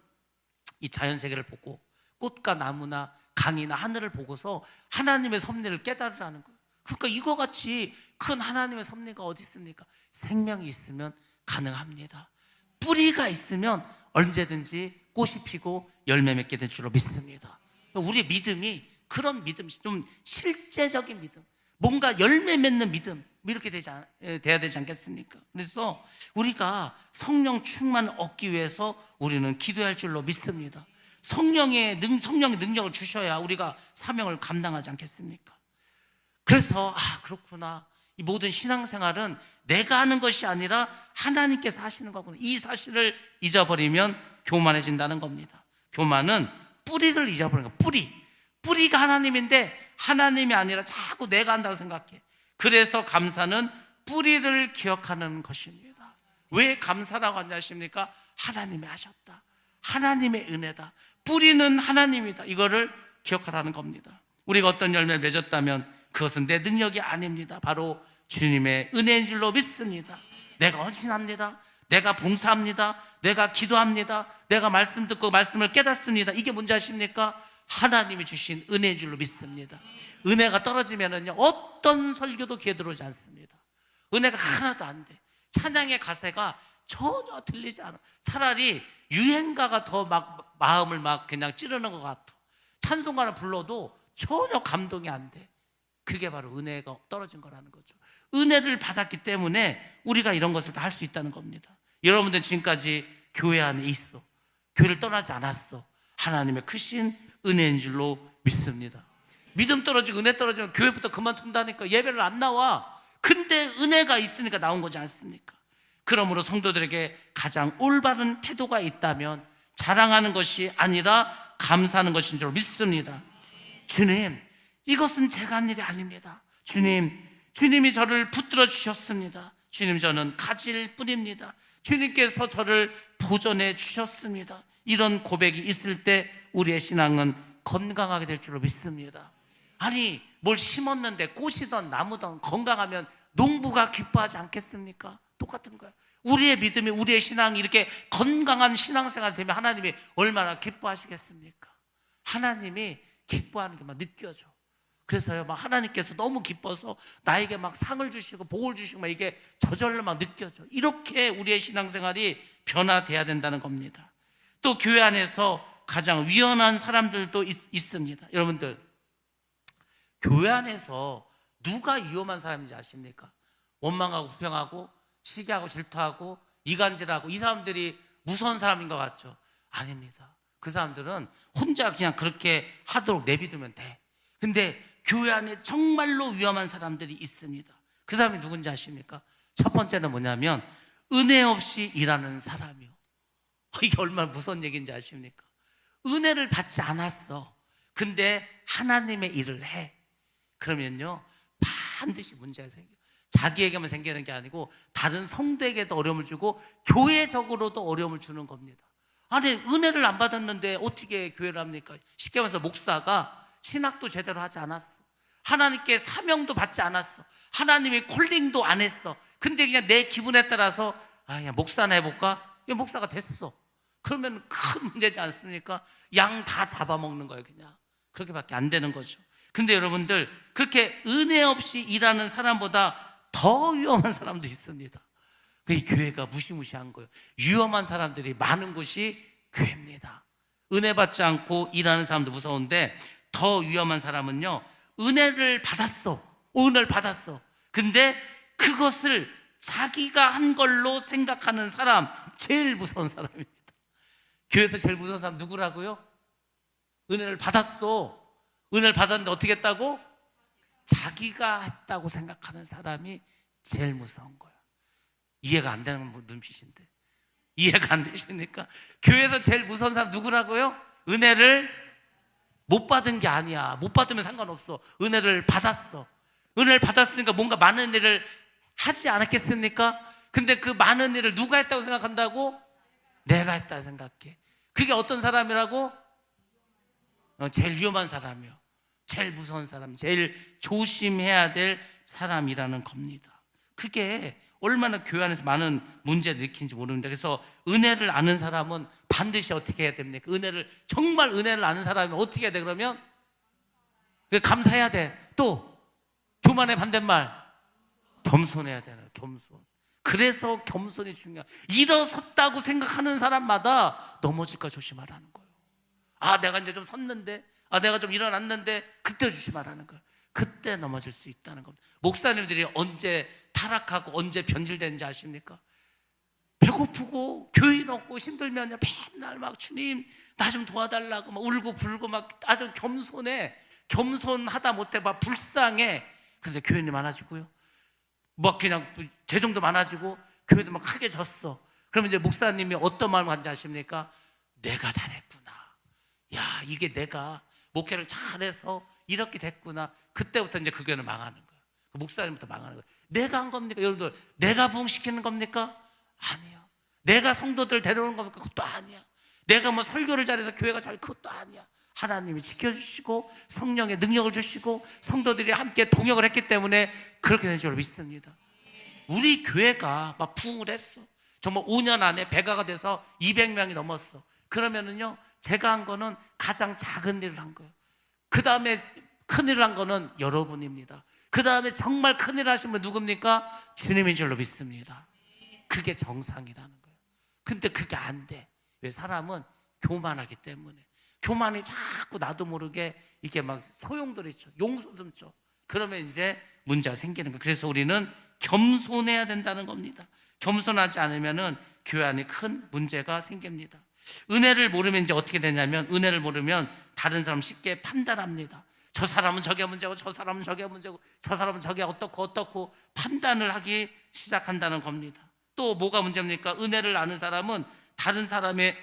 이 자연세계를 보고, 꽃과 나무나 강이나 하늘을 보고서 하나님의 섭리를 깨달으라는 거예요. 그러니까 이거 같이 큰 하나님의 섭리가 어디 있습니까? 생명이 있으면 가능합니다. 뿌리가 있으면 언제든지 꽃이 피고 열매 맺게 될 줄로 믿습니다. 우리의 믿음이 그런 믿음, 좀 실제적인 믿음, 뭔가 열매 맺는 믿음, 이렇게 돼야 되지 않겠습니까? 그래서 우리가 성령 충만을 얻기 위해서 우리는 기도할 줄로 믿습니다. 성령의 능력을 주셔야 우리가 사명을 감당하지 않겠습니까? 그래서 그렇구나, 이 모든 신앙생활은 내가 하는 것이 아니라 하나님께서 하시는 거구나, 이 사실을 잊어버리면 교만해진다는 겁니다. 교만은 뿌리를 잊어버리는 거예요. 뿌리가 하나님인데 하나님이 아니라 자꾸 내가 한다고 생각해. 그래서 감사는 뿌리를 기억하는 것입니다. 왜 감사라고 하냐 하십니까? 하나님이 하셨다, 하나님의 은혜다, 뿌리는 하나님이다, 이거를 기억하라는 겁니다. 우리가 어떤 열매를 맺었다면 그것은 내 능력이 아닙니다. 바로 주님의 은혜인 줄로 믿습니다. 내가 헌신합니다, 내가 봉사합니다, 내가 기도합니다, 내가 말씀 듣고 말씀을 깨닫습니다. 이게 뭔지 아십니까? 하나님이 주신 은혜인 줄로 믿습니다. 은혜가 떨어지면은요, 어떤 설교도 귀에 들어오지 않습니다. 은혜가 하나도 안 돼. 찬양의 가사가 전혀 들리지 않아. 차라리 유행가가 더 막 마음을 막 그냥 찌르는 것 같아. 찬송가를 불러도 전혀 감동이 안 돼. 그게 바로 은혜가 떨어진 거라는 거죠. 은혜를 받았기 때문에 우리가 이런 것을 다 할 수 있다는 겁니다. 여러분들 지금까지 교회 안에 있어, 교회를 떠나지 않았어. 하나님의 크신 은혜인 줄로 믿습니다. 믿음 떨어지고 은혜 떨어지면 교회부터 그만둔다니까. 예배를 안 나와. 근데 은혜가 있으니까 나온 거지 않습니까? 그러므로 성도들에게 가장 올바른 태도가 있다면 자랑하는 것이 아니라 감사하는 것인 줄 믿습니다. 주님, 이것은 제가 한 일이 아닙니다. 주님이 저를 붙들어 주셨습니다. 주님, 저는 가지일 뿐입니다. 주님께서 저를 보존해 주셨습니다. 이런 고백이 있을 때 우리의 신앙은 건강하게 될 줄로 믿습니다. 아니, 뭘 심었는데 꽃이든 나무든 건강하면 농부가 기뻐하지 않겠습니까? 똑같은 거예요. 우리의 믿음이, 우리의 신앙이 이렇게 건강한 신앙생활 되면 하나님이 얼마나 기뻐하시겠습니까? 하나님이 기뻐하는 게 막 느껴져. 그래서요, 막 하나님께서 너무 기뻐서 나에게 막 상을 주시고 복을 주시고 막 이게 저절로 막 느껴져. 이렇게 우리의 신앙생활이 변화돼야 된다는 겁니다. 또 교회 안에서 가장 위험한 사람들도 있습니다. 여러분들, 교회 안에서 누가 위험한 사람인지 아십니까? 원망하고 불평하고 시기하고 질투하고 이간질하고 이 사람들이 무서운 사람인 것 같죠? 아닙니다. 그 사람들은 혼자 그냥 그렇게 하도록 내비두면 돼. 근데 교회 안에 정말로 위험한 사람들이 있습니다. 그 사람이 누군지 아십니까? 첫 번째는 뭐냐면 은혜 없이 일하는 사람이요. 이게 얼마나 무서운 얘기인지 아십니까? 은혜를 받지 않았어. 근데 하나님의 일을 해. 그러면요, 반드시 문제가 생겨. 자기에게만 생기는 게 아니고 다른 성도에게도 어려움을 주고 교회적으로도 어려움을 주는 겁니다. 아니, 은혜를 안 받았는데 어떻게 교회를 합니까? 쉽게 말해서 목사가 신학도 제대로 하지 않았어. 하나님께 사명도 받지 않았어. 하나님의 콜링도 안 했어. 근데 그냥 내 기분에 따라서 그냥 목사나 해볼까? 목사가 됐어. 그러면 큰 문제지 않습니까? 양 다 잡아먹는 거예요. 그냥 그렇게밖에 안 되는 거죠. 근데 여러분들, 그렇게 은혜 없이 일하는 사람보다 더 위험한 사람도 있습니다. 그 교회가 무시무시한 거예요. 위험한 사람들이 많은 곳이 교회입니다. 은혜 받지 않고 일하는 사람도 무서운데 더 위험한 사람은요, 은혜를 받았어. 은혜를 받았어. 근데 그것을 자기가 한 걸로 생각하는 사람, 제일 무서운 사람입니다. 교회에서 제일 무서운 사람 누구라고요? 은혜를 받았어. 은혜를 받았는데 어떻게 했다고? 자기가 했다고 생각하는 사람이 제일 무서운 거야. 이해가 안 되는 눈빛인데 이해가 안 되십니까? 교회에서 제일 무서운 사람 누구라고요? 은혜를 못 받은 게 아니야. 못 받으면 상관없어. 은혜를 받았어. 은혜를 받았으니까 뭔가 많은 일을 하지 않았겠습니까? 근데 그 많은 일을 누가 했다고 생각한다고? 내가 했다고 생각해. 그게 어떤 사람이라고? 제일 위험한 사람이요. 제일 무서운 사람, 제일 조심해야 될 사람이라는 겁니다. 그게 얼마나 교회 안에서 많은 문제를 일으키는지 모릅니다. 그래서 은혜를 아는 사람은 반드시 어떻게 해야 됩니까? 정말 은혜를 아는 사람이 어떻게 해야 돼? 그러면 감사해야 돼. 또 교만의 반대말, 겸손해야 되는 겸손. 그래서 겸손이 중요해요. 일어섰다고 생각하는 사람마다 넘어질까 조심하라는 거예요. 내가 이제 좀 섰는데, 내가 좀 일어났는데, 그때 조심하라는 거예요. 그때 넘어질 수 있다는 겁니다. 목사님들이 언제 타락하고 언제 변질되는지 아십니까? 배고프고 교인 없고 힘들면 맨날 막 주님 나 좀 도와달라고 막 울고 불고 막 아주 겸손하다 못해 막 불쌍해. 그런데 교인이 많아지고요, 막 그냥 재정도 많아지고 교회도 막 크게 졌어. 그러면 이제 목사님이 어떤 마음을 갖는지 아십니까? 내가 잘했구나. 야, 이게 내가 목회를 잘해서 이렇게 됐구나. 그때부터 이제 그 교회는 망하는 거예요. 그 목사님부터 망하는 거예요. 내가 한 겁니까? 여러분들, 내가 부흥시키는 겁니까? 아니요. 내가 성도들 데려오는 겁니까? 그것도 아니야. 내가 뭐 설교를 잘해서 교회가 잘, 그것도 아니야. 하나님이 지켜주시고 성령의 능력을 주시고 성도들이 함께 동역을 했기 때문에 그렇게 된 줄 믿습니다. 우리 교회가 막 부흥을 했어. 정말 5년 안에 배가가 돼서 200명이 넘었어. 그러면은요, 제가 한 거는 가장 작은 일을 한 거예요. 그 다음에 큰 일을 한 거는 여러분입니다. 그 다음에 정말 큰 일을 하신 분 누굽니까? 주님인 줄로 믿습니다. 그게 정상이라는 거예요. 근데 그게 안 돼. 왜? 사람은 교만하기 때문에. 교만이 자꾸 나도 모르게 이게 막 소용돌이 쳐, 용수좀 쳐. 그러면 이제 문제가 생기는 거예요. 그래서 우리는 겸손해야 된다는 겁니다. 겸손하지 않으면은 교회 안에 큰 문제가 생깁니다. 은혜를 모르면 이제 어떻게 되냐면, 은혜를 모르면 다른 사람 쉽게 판단합니다. 저 사람은 저게 문제고, 저 사람은 저게 문제고, 저 사람은 저게 어떻고 판단을 하기 시작한다는 겁니다. 또 뭐가 문제입니까? 은혜를 아는 사람은 다른 사람의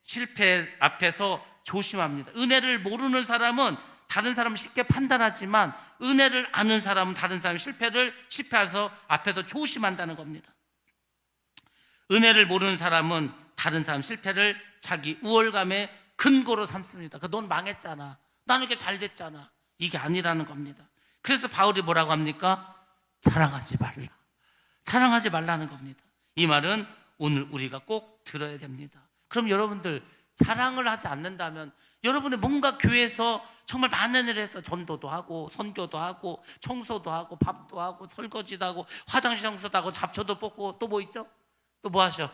실패 앞에서 조심합니다. 은혜를 모르는 사람은 다른 사람을 쉽게 판단하지만, 은혜를 아는 사람은 다른 사람의 실패해서 앞에서 조심한다는 겁니다. 은혜를 모르는 사람은 다른 사람 실패를 자기 우월감의 근거로 삼습니다. 넌 망했잖아, 나는 이렇게 잘 됐잖아. 이게 아니라는 겁니다. 그래서 바울이 뭐라고 합니까? 자랑하지 말라. 자랑하지 말라는 겁니다. 이 말은 오늘 우리가 꼭 들어야 됩니다. 그럼 여러분들, 자랑을 하지 않는다면 여러분의 뭔가 교회에서 정말 많은 일을 해서 전도도 하고 선교도 하고 청소도 하고 밥도 하고 설거지도 하고 화장실 청소도 하고 잡초도 뽑고 또 뭐 있죠? 또 뭐 하셔?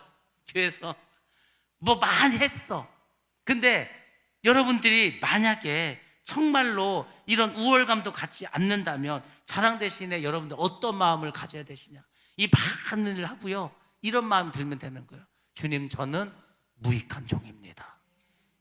교회에서 뭐 많이 했어. 근데 여러분들이 만약에 정말로 이런 우월감도 갖지 않는다면 자랑 대신에 여러분들 어떤 마음을 가져야 되시냐? 이 많은 일을 하고요, 이런 마음 들면 되는 거예요. 주님, 저는 무익한 종입니다.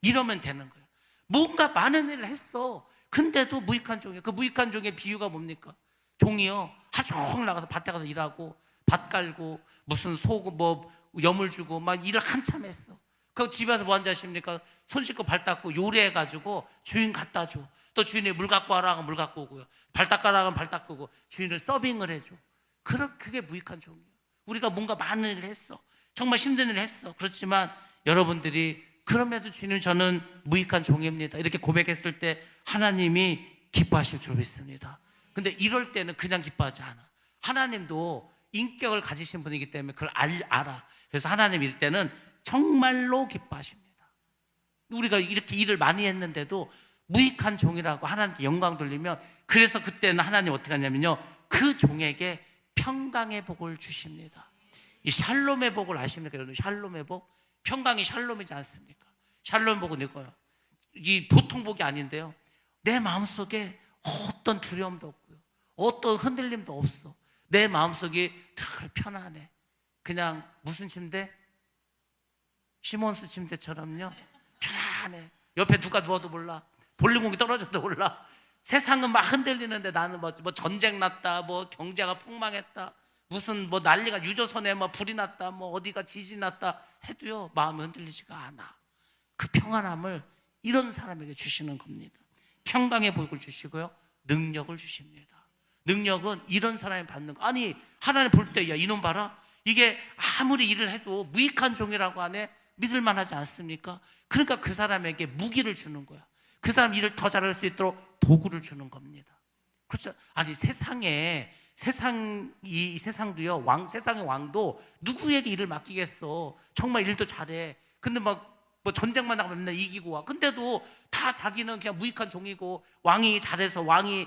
이러면 되는 거예요. 뭔가 많은 일을 했어. 근데도 무익한 종이에요. 그 무익한 종의 비유가 뭡니까? 종이요, 하루 종일 나가서 밭에 가서 일하고 밭 깔고 무슨 소 뭐 여물 주고 막 일을 한참 했어. 그 집에 와서 뭐 앉으십니까? 손 씻고 발 닦고 요리해가지고 주인 갖다 줘. 또 주인이 물 갖고 와라 하면 물 갖고 오고요, 발 닦아라 하면 발 닦고, 주인을 서빙을 해줘. 그게 무익한 종이에요. 우리가 뭔가 많은 일을 했어, 정말 힘든 일을 했어. 그렇지만 여러분들이 그럼에도 주님, 저는 무익한 종입니다, 이렇게 고백했을 때 하나님이 기뻐하실 줄 믿습니다. 근데 이럴 때는 그냥 기뻐하지 않아. 하나님도 인격을 가지신 분이기 때문에 그걸 알아. 그래서 하나님 이럴 때는 정말로 기뻐하십니다. 우리가 이렇게 일을 많이 했는데도 무익한 종이라고 하나님께 영광 돌리면, 그래서 그때는 하나님 어떻게 하냐면요, 그 종에게 평강의 복을 주십니다. 이 샬롬의 복을 아십니까? 여러분, 샬롬의 복, 평강이 샬롬이지 않습니까? 샬롬 복은 이거예요. 이 보통 복이 아닌데요, 내 마음속에 어떤 두려움도 없고요, 어떤 흔들림도 없어. 내 마음속이 늘 편안해. 그냥 무슨 침대? 시몬스 침대처럼요, 편안해. 옆에 누가 누워도 몰라, 볼링공이 떨어져도 몰라. 세상은 막 흔들리는데 나는 뭐 전쟁 났다, 뭐 경제가 폭망했다, 무슨 뭐 난리가, 유조선에 뭐 불이 났다, 뭐 어디가 지진 났다 해도요, 마음이 흔들리지가 않아. 그 평안함을 이런 사람에게 주시는 겁니다. 평강의 복을 주시고요, 능력을 주십니다. 능력은 이런 사람이 받는 거. 아니, 하나님 볼 때, 야, 이놈 봐라, 이게 아무리 일을 해도 무익한 종이라고 하네, 믿을만 하지 않습니까? 그러니까 그 사람에게 무기를 주는 거야. 그 사람 일을 더 잘할 수 있도록 도구를 주는 겁니다. 그렇죠? 아니, 이 세상도요, 세상의 왕도 누구에게 일을 맡기겠어? 정말 일도 잘해. 근데 뭐 전쟁만 나가면 맨날 이기고 와. 근데도 다 자기는 그냥 무익한 종이고, 왕이 잘해서, 왕이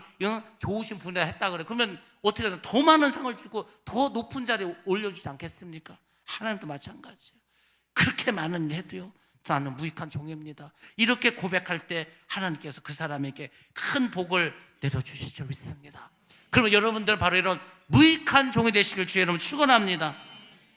좋으신 분이라 했다 그래. 그러면 어떻게 하나 더 많은 상을 주고 더 높은 자리에 올려주지 않겠습니까? 하나님도 마찬가지예요. 그렇게 많은 일 해도요, 나는 무익한 종입니다, 이렇게 고백할 때 하나님께서 그 사람에게 큰 복을 내려주실 줄 믿습니다. 그러면 여러분들 바로 이런 무익한 종이 되시길 주의 이름으로 축원합니다.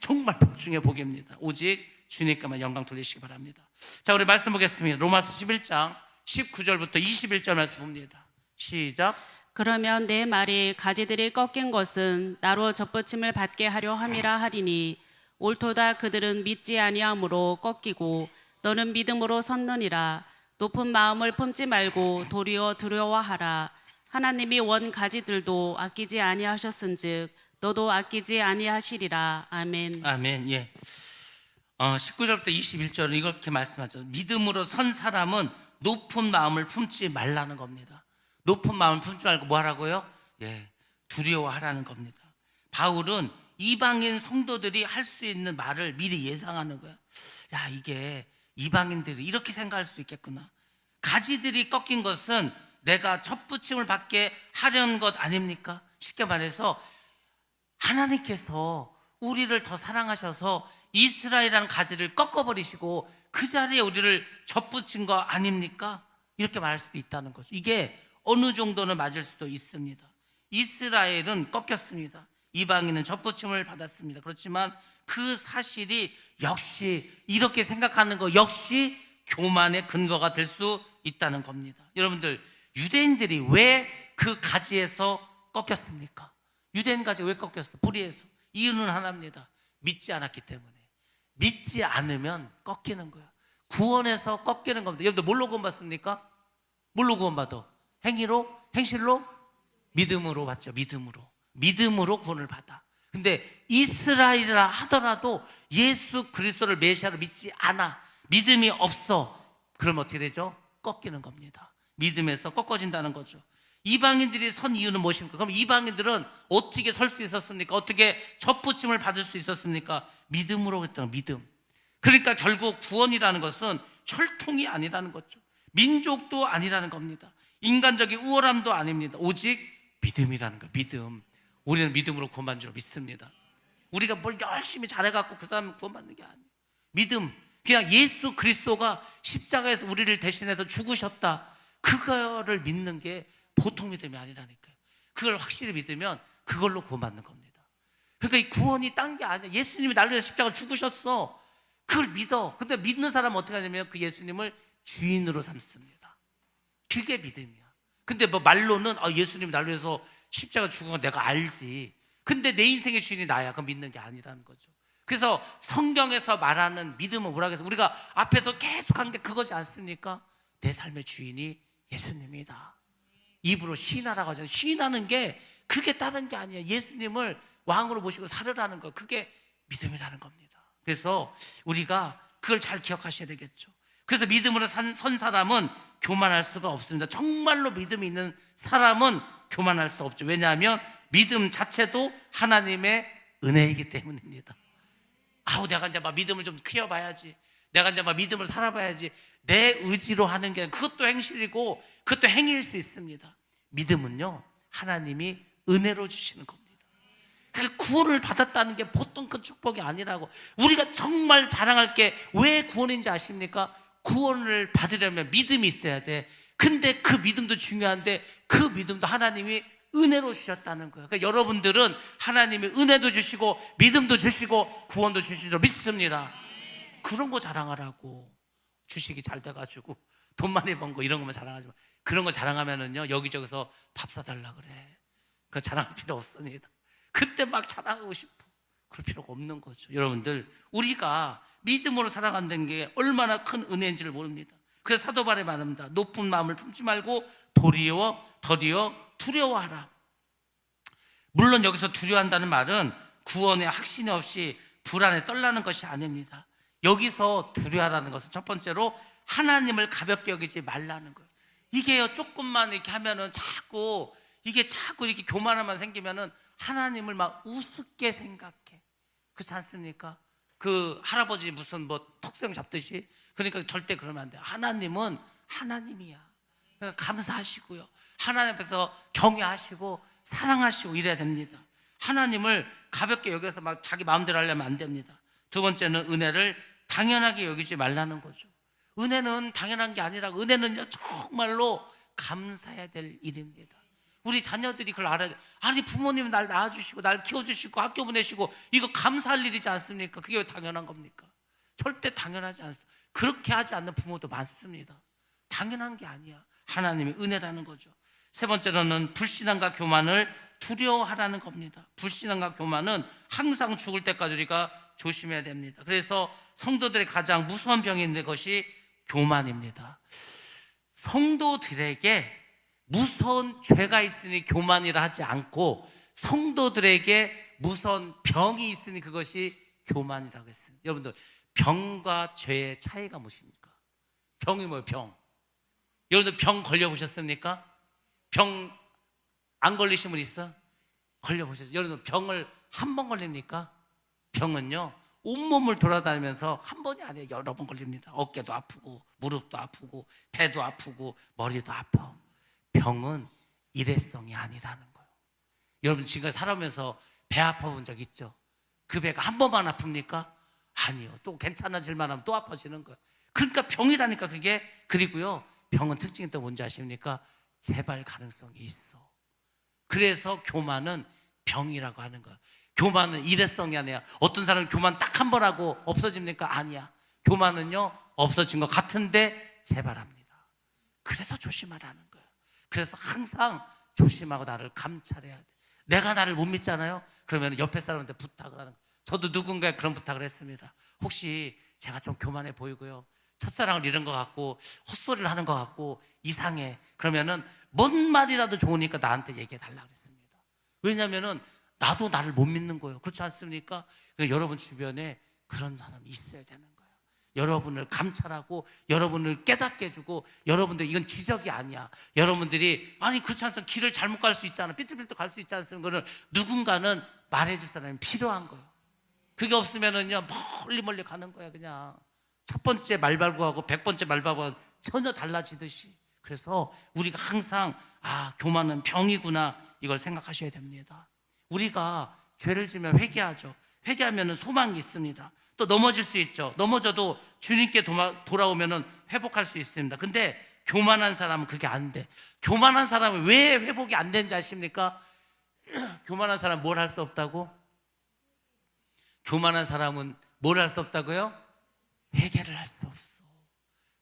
정말 복 중의 복입니다. 오직 주님께만 영광 돌리시기 바랍니다. 자, 우리 말씀 보겠습니다. 로마서 11장 19절부터 21절 말씀 봅니다. 시작.
그러면 내 말이 가지들이 꺾인 것은 나로 접붙임을 받게 하려 함이라 하리니, 옳도다 그들은 믿지 아니함으로 꺾이고 너는 믿음으로 섰느니라. 높은 마음을 품지 말고 도리어 두려워하라. 하나님이 원 가지들도 아끼지 아니하셨은즉 너도 아끼지 아니하시리라. 아멘.
아멘. 예. 19절부터 21절은 이렇게 말씀하죠. 믿음으로 선 사람은 높은 마음을 품지 말라는 겁니다. 높은 마음을 품지 말고 뭐 하라고요? 예, 두려워하라는 겁니다. 바울은 이방인 성도들이 할 수 있는 말을 미리 예상하는 거야. 야, 이게 이방인들이 이렇게 생각할 수 있겠구나. 가지들이 꺾인 것은 내가 첫부침을 받게 하려는 것 아닙니까? 쉽게 말해서 하나님께서 우리를 더 사랑하셔서 이스라엘이라는 가지를 꺾어버리시고 그 자리에 우리를 접붙인 거 아닙니까? 이렇게 말할 수도 있다는 거죠. 이게 어느 정도는 맞을 수도 있습니다. 이스라엘은 꺾였습니다. 이방인은 접붙임을 받았습니다. 그렇지만 그 사실이 역시 이렇게 생각하는 거 역시 교만의 근거가 될 수 있다는 겁니다. 여러분들, 유대인들이 왜 그 가지에서 꺾였습니까? 유대인 가지 왜 꺾였어? 불의해서. 이유는 하나입니다. 믿지 않았기 때문에. 믿지 않으면 꺾이는 거야. 구원에서 꺾이는 겁니다. 여러분들 뭘로 구원받습니까? 뭘로 구원받아? 행실로? 믿음으로 받죠. 믿음으로 구원을 받아. 근데 이스라엘이라 하더라도 예수 그리스도를 메시아로 믿지 않아, 믿음이 없어. 그러면 어떻게 되죠? 꺾이는 겁니다. 믿음에서 꺾어진다는 거죠. 이방인들이 선 이유는 무엇입니까? 그럼 이방인들은 어떻게 설 수 있었습니까? 어떻게 첫부침을 받을 수 있었습니까? 믿음으로 했던 믿음. 그러니까 결국 구원이라는 것은 혈통이 아니라는 거죠. 민족도 아니라는 겁니다. 인간적인 우월함도 아닙니다. 오직 믿음이라는 거예요. 믿음. 우리는 믿음으로 구원받는 줄 믿습니다. 우리가 뭘 열심히 잘해갖고 그 사람 구원받는 게 아니에요. 믿음. 그냥 예수 그리스도가 십자가에서 우리를 대신해서 죽으셨다. 그거를 믿는 게 보통 믿음이 아니라니까요. 그걸 확실히 믿으면 그걸로 구원받는 겁니다. 그러니까 이 구원이 딴 게 아니야. 예수님이 나를 위해서 십자가 죽으셨어. 그걸 믿어. 근데 믿는 사람은 어떻게 하냐면 그 예수님을 주인으로 삼습니다. 그게 믿음이야. 근데 뭐 말로는 예수님이 나를 위해서 십자가 죽은 거 내가 알지. 근데 내 인생의 주인이 나야. 그건 믿는 게 아니라는 거죠. 그래서 성경에서 말하는 믿음은 뭐라고 해서 우리가 앞에서 계속 한 게 그거지 않습니까? 내 삶의 주인이 예수님이다. 입으로 시인하라고 하잖아요. 시인하는 게 그게 다른 게 아니에요. 예수님을 왕으로 모시고 살으라는 거. 그게 믿음이라는 겁니다. 그래서 우리가 그걸 잘 기억하셔야 되겠죠. 그래서 믿음으로 선 사람은 교만할 수가 없습니다. 정말로 믿음이 있는 사람은 교만할 수 없죠. 왜냐하면 믿음 자체도 하나님의 은혜이기 때문입니다. 내가 이제 막 믿음을 좀 키워봐야지. 내가 이제 막 믿음을 살아봐야지. 내 의지로 하는 게 그것도 행실이고 그것도 행위일 수 있습니다. 믿음은요, 하나님이 은혜로 주시는 겁니다. 그 구원을 받았다는 게 보통 큰 축복이 아니라고. 우리가 정말 자랑할 게 왜 구원인지 아십니까? 구원을 받으려면 믿음이 있어야 돼. 근데 그 믿음도 중요한데 그 믿음도 하나님이 은혜로 주셨다는 거예요. 그러니까 여러분들은 하나님이 은혜도 주시고 믿음도 주시고 구원도 주시죠. 믿습니다. 그런 거 자랑하라고. 주식이 잘 돼가지고 돈 많이 번 거 이런 것만 자랑하지 마. 그런 거 자랑하면은요, 여기저기서 밥 사달라 그래. 그거 자랑할 필요 없습니다. 그때 막 자랑하고 싶어. 그럴 필요가 없는 거죠. 여러분들, 우리가 믿음으로 살아간다는 게 얼마나 큰 은혜인지를 모릅니다. 그래서 사도 바울이 말합니다. 높은 마음을 품지 말고 도리어 두려워하라. 물론 여기서 두려워한다는 말은 구원에 확신이 없이 불안에 떨라는 것이 아닙니다. 여기서 두려워하라는 것은 첫 번째로 하나님을 가볍게 여기지 말라는 거예요. 이게요, 조금만 이렇게 하면은 자꾸 이렇게 교만함만 생기면은 하나님을 막 우습게 생각해. 그렇지 않습니까? 그 할아버지 무슨 뭐 턱수염 잡듯이. 그러니까 절대 그러면 안 돼요. 하나님은 하나님이야. 그러니까 감사하시고요, 하나님 앞에서 경외하시고 사랑하시고 이래야 됩니다. 하나님을 가볍게 여기서 막 자기 마음대로 하려면 안 됩니다. 두 번째는 은혜를 당연하게 여기지 말라는 거죠. 은혜는 당연한 게 아니라 은혜는요, 정말로 감사해야 될 일입니다. 우리 자녀들이 그걸 알아야 돼. 아니, 부모님이 날 낳아주시고 날 키워주시고 학교 보내시고 이거 감사할 일이지 않습니까? 그게 왜 당연한 겁니까? 절대 당연하지 않습니다. 그렇게 하지 않는 부모도 많습니다. 당연한 게 아니야. 하나님의 은혜라는 거죠. 세 번째로는 불신앙과 교만을 두려워하라는 겁니다. 불신앙과 교만은 항상 죽을 때까지 우리가 조심해야 됩니다. 그래서 성도들의 가장 무서운 병이 있는 것이 교만입니다. 성도들에게 무서운 죄가 있으니 교만이라 하지 않고 성도들에게 무서운 병이 있으니 그것이 교만이라고 했습니다. 여러분들, 병과 죄의 차이가 무엇입니까? 병이 뭐예요? 병. 여러분들 병 걸려보셨습니까? 병 안 걸리신 분 있어? 걸려보셨어요? 여러분, 병을 한 번 걸립니까? 병은요, 온몸을 돌아다니면서 한 번이 아니에요. 여러 번 걸립니다. 어깨도 아프고 무릎도 아프고 배도 아프고 머리도 아파. 병은 일회성이 아니라는 거예요. 여러분, 지금 살아오면서 배 아파본 적 있죠? 그 배가 한 번만 아픕니까? 아니요. 또 괜찮아질만 하면 또 아파지는 거예요. 그러니까 병이라니까 그게. 그리고요, 병은 특징이 또 뭔지 아십니까? 재발 가능성이 있어. 그래서 교만은 병이라고 하는 거야. 교만은 일회성이 아니야. 어떤 사람은 교만 딱 한 번 하고 없어집니까? 아니야. 교만은요, 없어진 것 같은데 재발합니다. 그래서 조심하라는 거예요. 그래서 항상 조심하고 나를 감찰해야 돼. 내가 나를 못 믿잖아요? 그러면 옆에 사람한테 부탁을 하는 거예요. 저도 누군가에 그런 부탁을 했습니다. 혹시 제가 좀 교만해 보이고요, 첫사랑을 잃은 것 같고 헛소리를 하는 것 같고 이상해. 그러면은 뭔 말이라도 좋으니까 나한테 얘기해 달라고 그랬습니다. 왜냐면은 나도 나를 못 믿는 거예요. 그렇지 않습니까? 그러니까 여러분 주변에 그런 사람이 있어야 되는 거예요. 여러분을 감찰하고 여러분을 깨닫게 해주고, 여러분들 이건 지적이 아니야. 여러분들이 아니 그렇지 않습니까? 길을 잘못 갈 수 있잖아. 삐뚤삐뚤 갈 수 있지 않습니까? 그걸 누군가는 말해줄 사람이 필요한 거예요. 그게 없으면은요, 멀리 가는 거야. 그냥 첫 번째 말발굽하고 100번째 말발굽하고 전혀 달라지듯이. 그래서 우리가 항상 교만은 병이구나, 이걸 생각하셔야 됩니다. 우리가 죄를 지면 회개하죠. 회개하면 소망이 있습니다. 또 넘어질 수 있죠. 넘어져도 주님께 돌아오면 회복할 수 있습니다. 근데 교만한 사람은 그게 안 돼. 교만한 사람은 왜 회복이 안 되는지 아십니까? 교만한 사람은 뭘 할 수 없다고? 교만한 사람은 뭘 할 수 없다고요? 회개를 할 수 없어.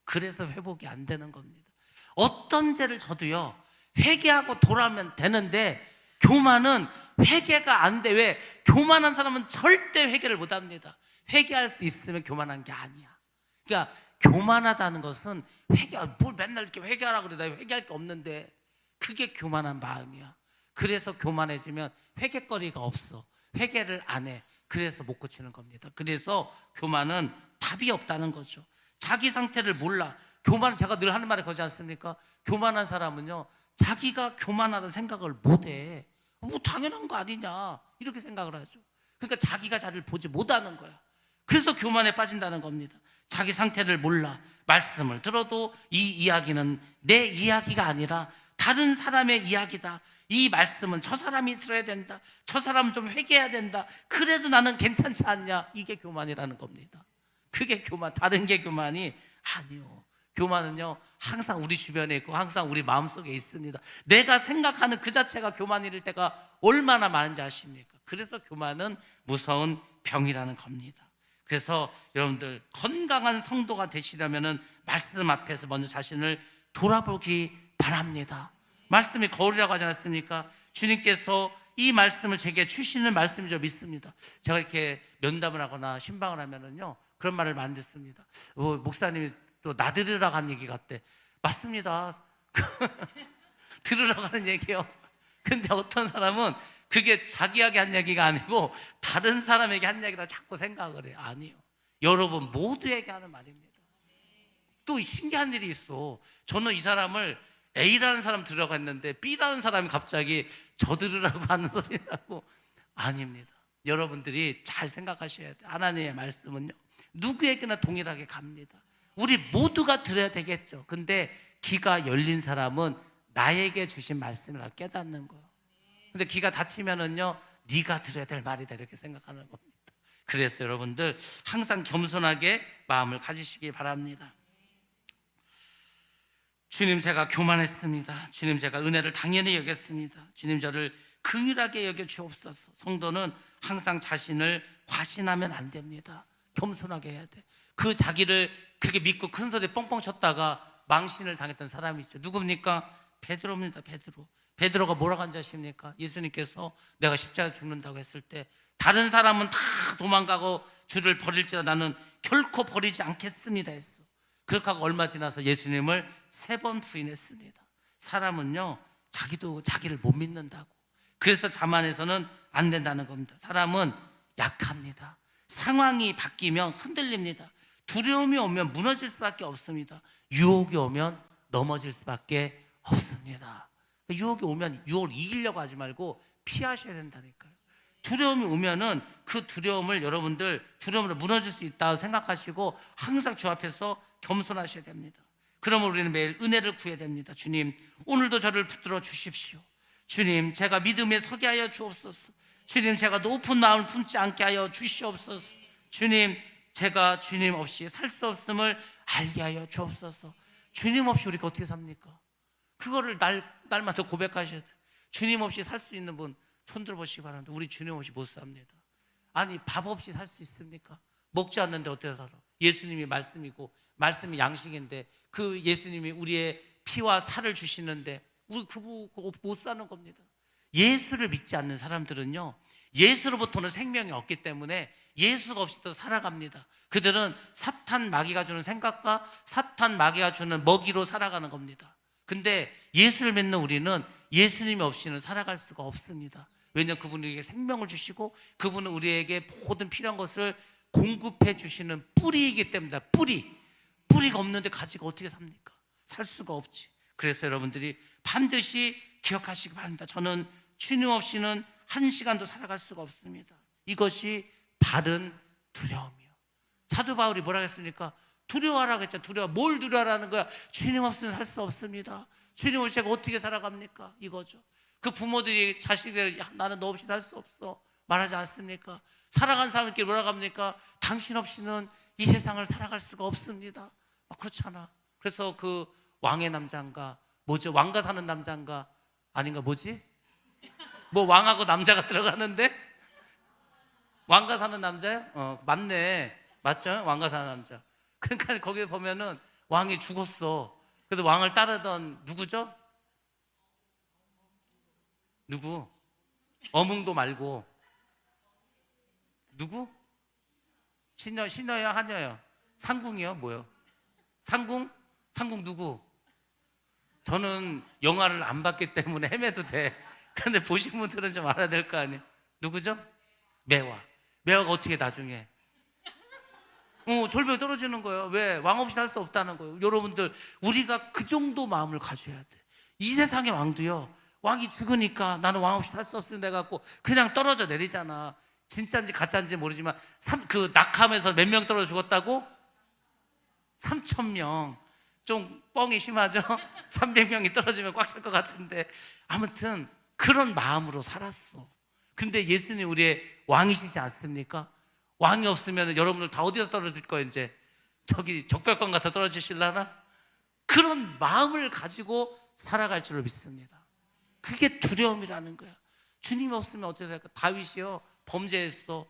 그래서 회복이 안 되는 겁니다. 어떤 죄를 져도요, 회개하고 돌아오면 되는데 교만은 회개가 안 돼. 왜? 교만한 사람은 절대 회개를 못 합니다. 회개할 수 있으면 교만한 게 아니야. 그러니까 교만하다는 것은 뭘 맨날 이렇게 회개하라고 그래. 나 회개할 게 없는데. 그게 교만한 마음이야. 그래서 교만해지면 회개거리가 없어. 회개를 안 해. 그래서 못 고치는 겁니다. 그래서 교만은 답이 없다는 거죠. 자기 상태를 몰라. 교만은 제가 늘 하는 말이 그러지 않습니까? 교만한 사람은요, 자기가 교만하다는 생각을 못해. 뭐 당연한 거 아니냐, 이렇게 생각을 하죠. 그러니까 자기가 자기를 보지 못하는 거야. 그래서 교만에 빠진다는 겁니다. 자기 상태를 몰라. 말씀을 들어도 이 이야기는 내 이야기가 아니라 다른 사람의 이야기다. 이 말씀은 저 사람이 들어야 된다. 저 사람은 좀 회개해야 된다. 그래도 나는 괜찮지 않냐. 이게 교만이라는 겁니다. 그게 교만, 다른 게 교만이 아니요. 교만은요, 항상 우리 주변에 있고 항상 우리 마음속에 있습니다. 내가 생각하는 그 자체가 교만일 때가 얼마나 많은지 아십니까? 그래서 교만은 무서운 병이라는 겁니다. 그래서 여러분들 건강한 성도가 되시려면 말씀 앞에서 먼저 자신을 돌아보기 바랍니다. 말씀이 거울이라고 하지 않았습니까? 주님께서 이 말씀을 제게 주시는 말씀이죠. 믿습니다. 제가 이렇게 면담을 하거나 신방을 하면은요, 그런 말을 많이 듣습니다. 목사님이 또 나들으라고 하는 얘기 같대. 맞습니다. 들으라고 하는 얘기요. 근데 어떤 사람은 그게 자기에게 한 얘기가 아니고 다른 사람에게 한 얘기라 자꾸 생각을 해요. 아니요. 여러분 모두에게 하는 말입니다. 또 신기한 일이 있어. 저는 이 사람을 A라는 사람 들으라고 했는데 B라는 사람이 갑자기 저 들으라고 하는 소리라고. 아닙니다. 여러분들이 잘 생각하셔야 돼요. 하나님의 말씀은요, 누구에게나 동일하게 갑니다. 우리 모두가 들어야 되겠죠. 근데 귀가 열린 사람은 나에게 주신 말씀을 깨닫는 거예요. 근데 귀가 닫히면은요, 네가 들어야 될 말이다, 이렇게 생각하는 겁니다. 그래서 여러분들 항상 겸손하게 마음을 가지시기 바랍니다. 주님, 제가 교만했습니다. 주님, 제가 은혜를 당연히 여겼습니다. 주님, 저를 긍휼하게 여겨 주옵소서. 성도는 항상 자신을 과신하면 안 됩니다. 겸손하게 해야 돼. 그 자기를 그렇게 믿고 큰 소리 뻥뻥 쳤다가 망신을 당했던 사람이 있죠. 누굽니까? 베드로입니다. 베드로가 뭐라고 한지 아십니까? 예수님께서 내가 십자가 죽는다고 했을 때 다른 사람은 다 도망가고 주를 버릴지라 나는 결코 버리지 않겠습니다 했어. 그렇게 하고 얼마 지나서 예수님을 3번 부인했습니다. 사람은요, 자기도 자기를 못 믿는다고. 그래서 자만해서는 안 된다는 겁니다. 사람은 약합니다. 상황이 바뀌면 흔들립니다. 두려움이 오면 무너질 수밖에 없습니다. 유혹이 오면 넘어질 수밖에 없습니다. 유혹이 오면 유혹을 이기려고 하지 말고 피하셔야 된다니까요. 두려움이 오면은 그 두려움을 여러분들 두려움으로 무너질 수 있다고 생각하시고 항상 주 앞에서 겸손하셔야 됩니다. 그러면 우리는 매일 은혜를 구해야 됩니다. 주님, 오늘도 저를 붙들어 주십시오. 주님, 제가 믿음에 서게 하여 주옵소서. 주님, 제가 높은 마음을 품지 않게 하여 주시옵소서. 주님, 제가 주님 없이 살 수 없음을 알게 하여 주옵소서. 주님 없이 우리가 어떻게 삽니까? 그거를 날마다 고백하셔야 돼요. 주님 없이 살 수 있는 분 손 들어보시기 바랍니다. 우리 주님 없이 못 삽니다. 아니, 밥 없이 살 수 있습니까? 먹지 않는데 어떻게 살아? 예수님이 말씀이고 말씀이 양식인데 그 예수님이 우리의 피와 살을 주시는데 우리 그거 못 사는 겁니다. 예수를 믿지 않는 사람들은요, 예수로부터는 생명이 없기 때문에 예수가 없이 또 살아갑니다. 그들은 사탄 마귀가 주는 생각과 사탄 마귀가 주는 먹이로 살아가는 겁니다. 근데 예수를 믿는 우리는 예수님이 없이는 살아갈 수가 없습니다. 왜냐하면 그분이 우리에게 생명을 주시고 그분은 우리에게 모든 필요한 것을 공급해 주시는 뿌리이기 때문에. 뿌리가 없는데 가지가 어떻게 삽니까? 살 수가 없지. 그래서 여러분들이 반드시 기억하시기 바랍니다. 저는 주님 없이는 한 시간도 살아갈 수가 없습니다. 이것이 바른 두려움이요. 사도 바울이 뭐라고 했습니까? 두려워하라고 했잖아. 두려워. 뭘 두려워하라는 거야? 주님 없으면 살 수 없습니다. 주님 없이 제가 어떻게 살아갑니까? 이거죠. 그 부모들이 자식들 나는 너 없이 살 수 없어 말하지 않습니까? 살아간 사람들끼리 뭐라고 합니까? 당신 없이는 이 세상을 살아갈 수가 없습니다. 그렇잖아. 그래서 그 왕의 남자인가 뭐죠? 왕가 사는 남자인가 아닌가 뭐지? 뭐 왕하고 남자가 들어가는데 왕가 사는 남자요? 맞네. 맞죠? 왕가 사는 남자. 그러니까 거기에 보면은 왕이 죽었어. 그래서 왕을 따르던 누구죠? 누구? 어몽도 말고 누구? 신여야 하녀요? 상궁이요? 뭐요? 상궁? 상궁 누구? 저는 영화를 안 봤기 때문에 헤매도 돼. 근데 보신 분들은 좀 알아야 될 거 아니에요? 누구죠? 매화. 매화가 어떻게 나중에 절벽에 떨어지는 거예요. 왜? 왕 없이 살 수 없다는 거예요. 여러분들 우리가 그 정도 마음을 가져야 돼. 이 세상의 왕도요, 왕이 죽으니까 나는 왕 없이 살 수 없으면 돼갖고 그냥 떨어져 내리잖아. 진짜인지 가짜인지 모르지만 그 낙함에서 몇 명 떨어져 죽었다고? 3,000명. 좀 뻥이 심하죠? 300명이 떨어지면 꽉 찰 것 같은데 아무튼 그런 마음으로 살았어. 근데 예수님 우리의 왕이시지 않습니까? 왕이 없으면 여러분들 다 어디서 떨어질 거예요? 이제 저기 적벽강 같아 떨어지실라나? 그런 마음을 가지고 살아갈 줄을 믿습니다. 그게 두려움이라는 거야. 주님이 없으면 어떻게 될까? 다윗이요 범죄했어.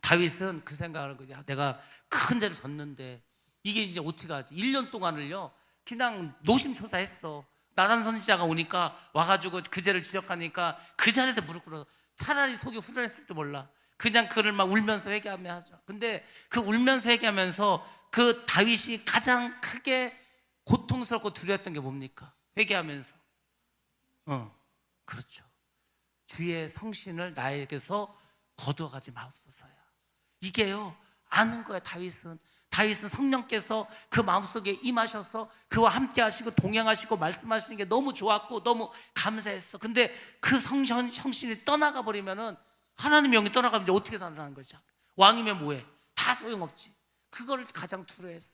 다윗은 그 생각을 하는 거야. 내가 큰 죄를 졌는데 이게 이제 어떻게 하지? 1년 동안을요 그냥 노심초사했어. 나단 선지자가 오니까 와가지고 그 죄를 지적하니까 그 자리에서 무릎 꿇어서 차라리 속이 후련했을지도 몰라. 그냥 그를 막 울면서 회개하며 하죠. 근데 그 울면서 회개하면서 그 다윗이 가장 크게 고통스럽고 두려웠던 게 뭡니까? 회개하면서 그렇죠. 주의 성신을 나에게서 거두어가지 마옵소서야. 이게요 아는 거야. 다윗은 성령께서 그 마음속에 임하셔서 그와 함께 하시고 동행하시고 말씀하시는 게 너무 좋았고 너무 감사했어. 근데 그 성신이 떠나가 버리면은 하나님 영이 떠나가면 이제 어떻게 살아나는 거죠? 왕이면 뭐해? 다 소용없지. 그걸 가장 두려워했어.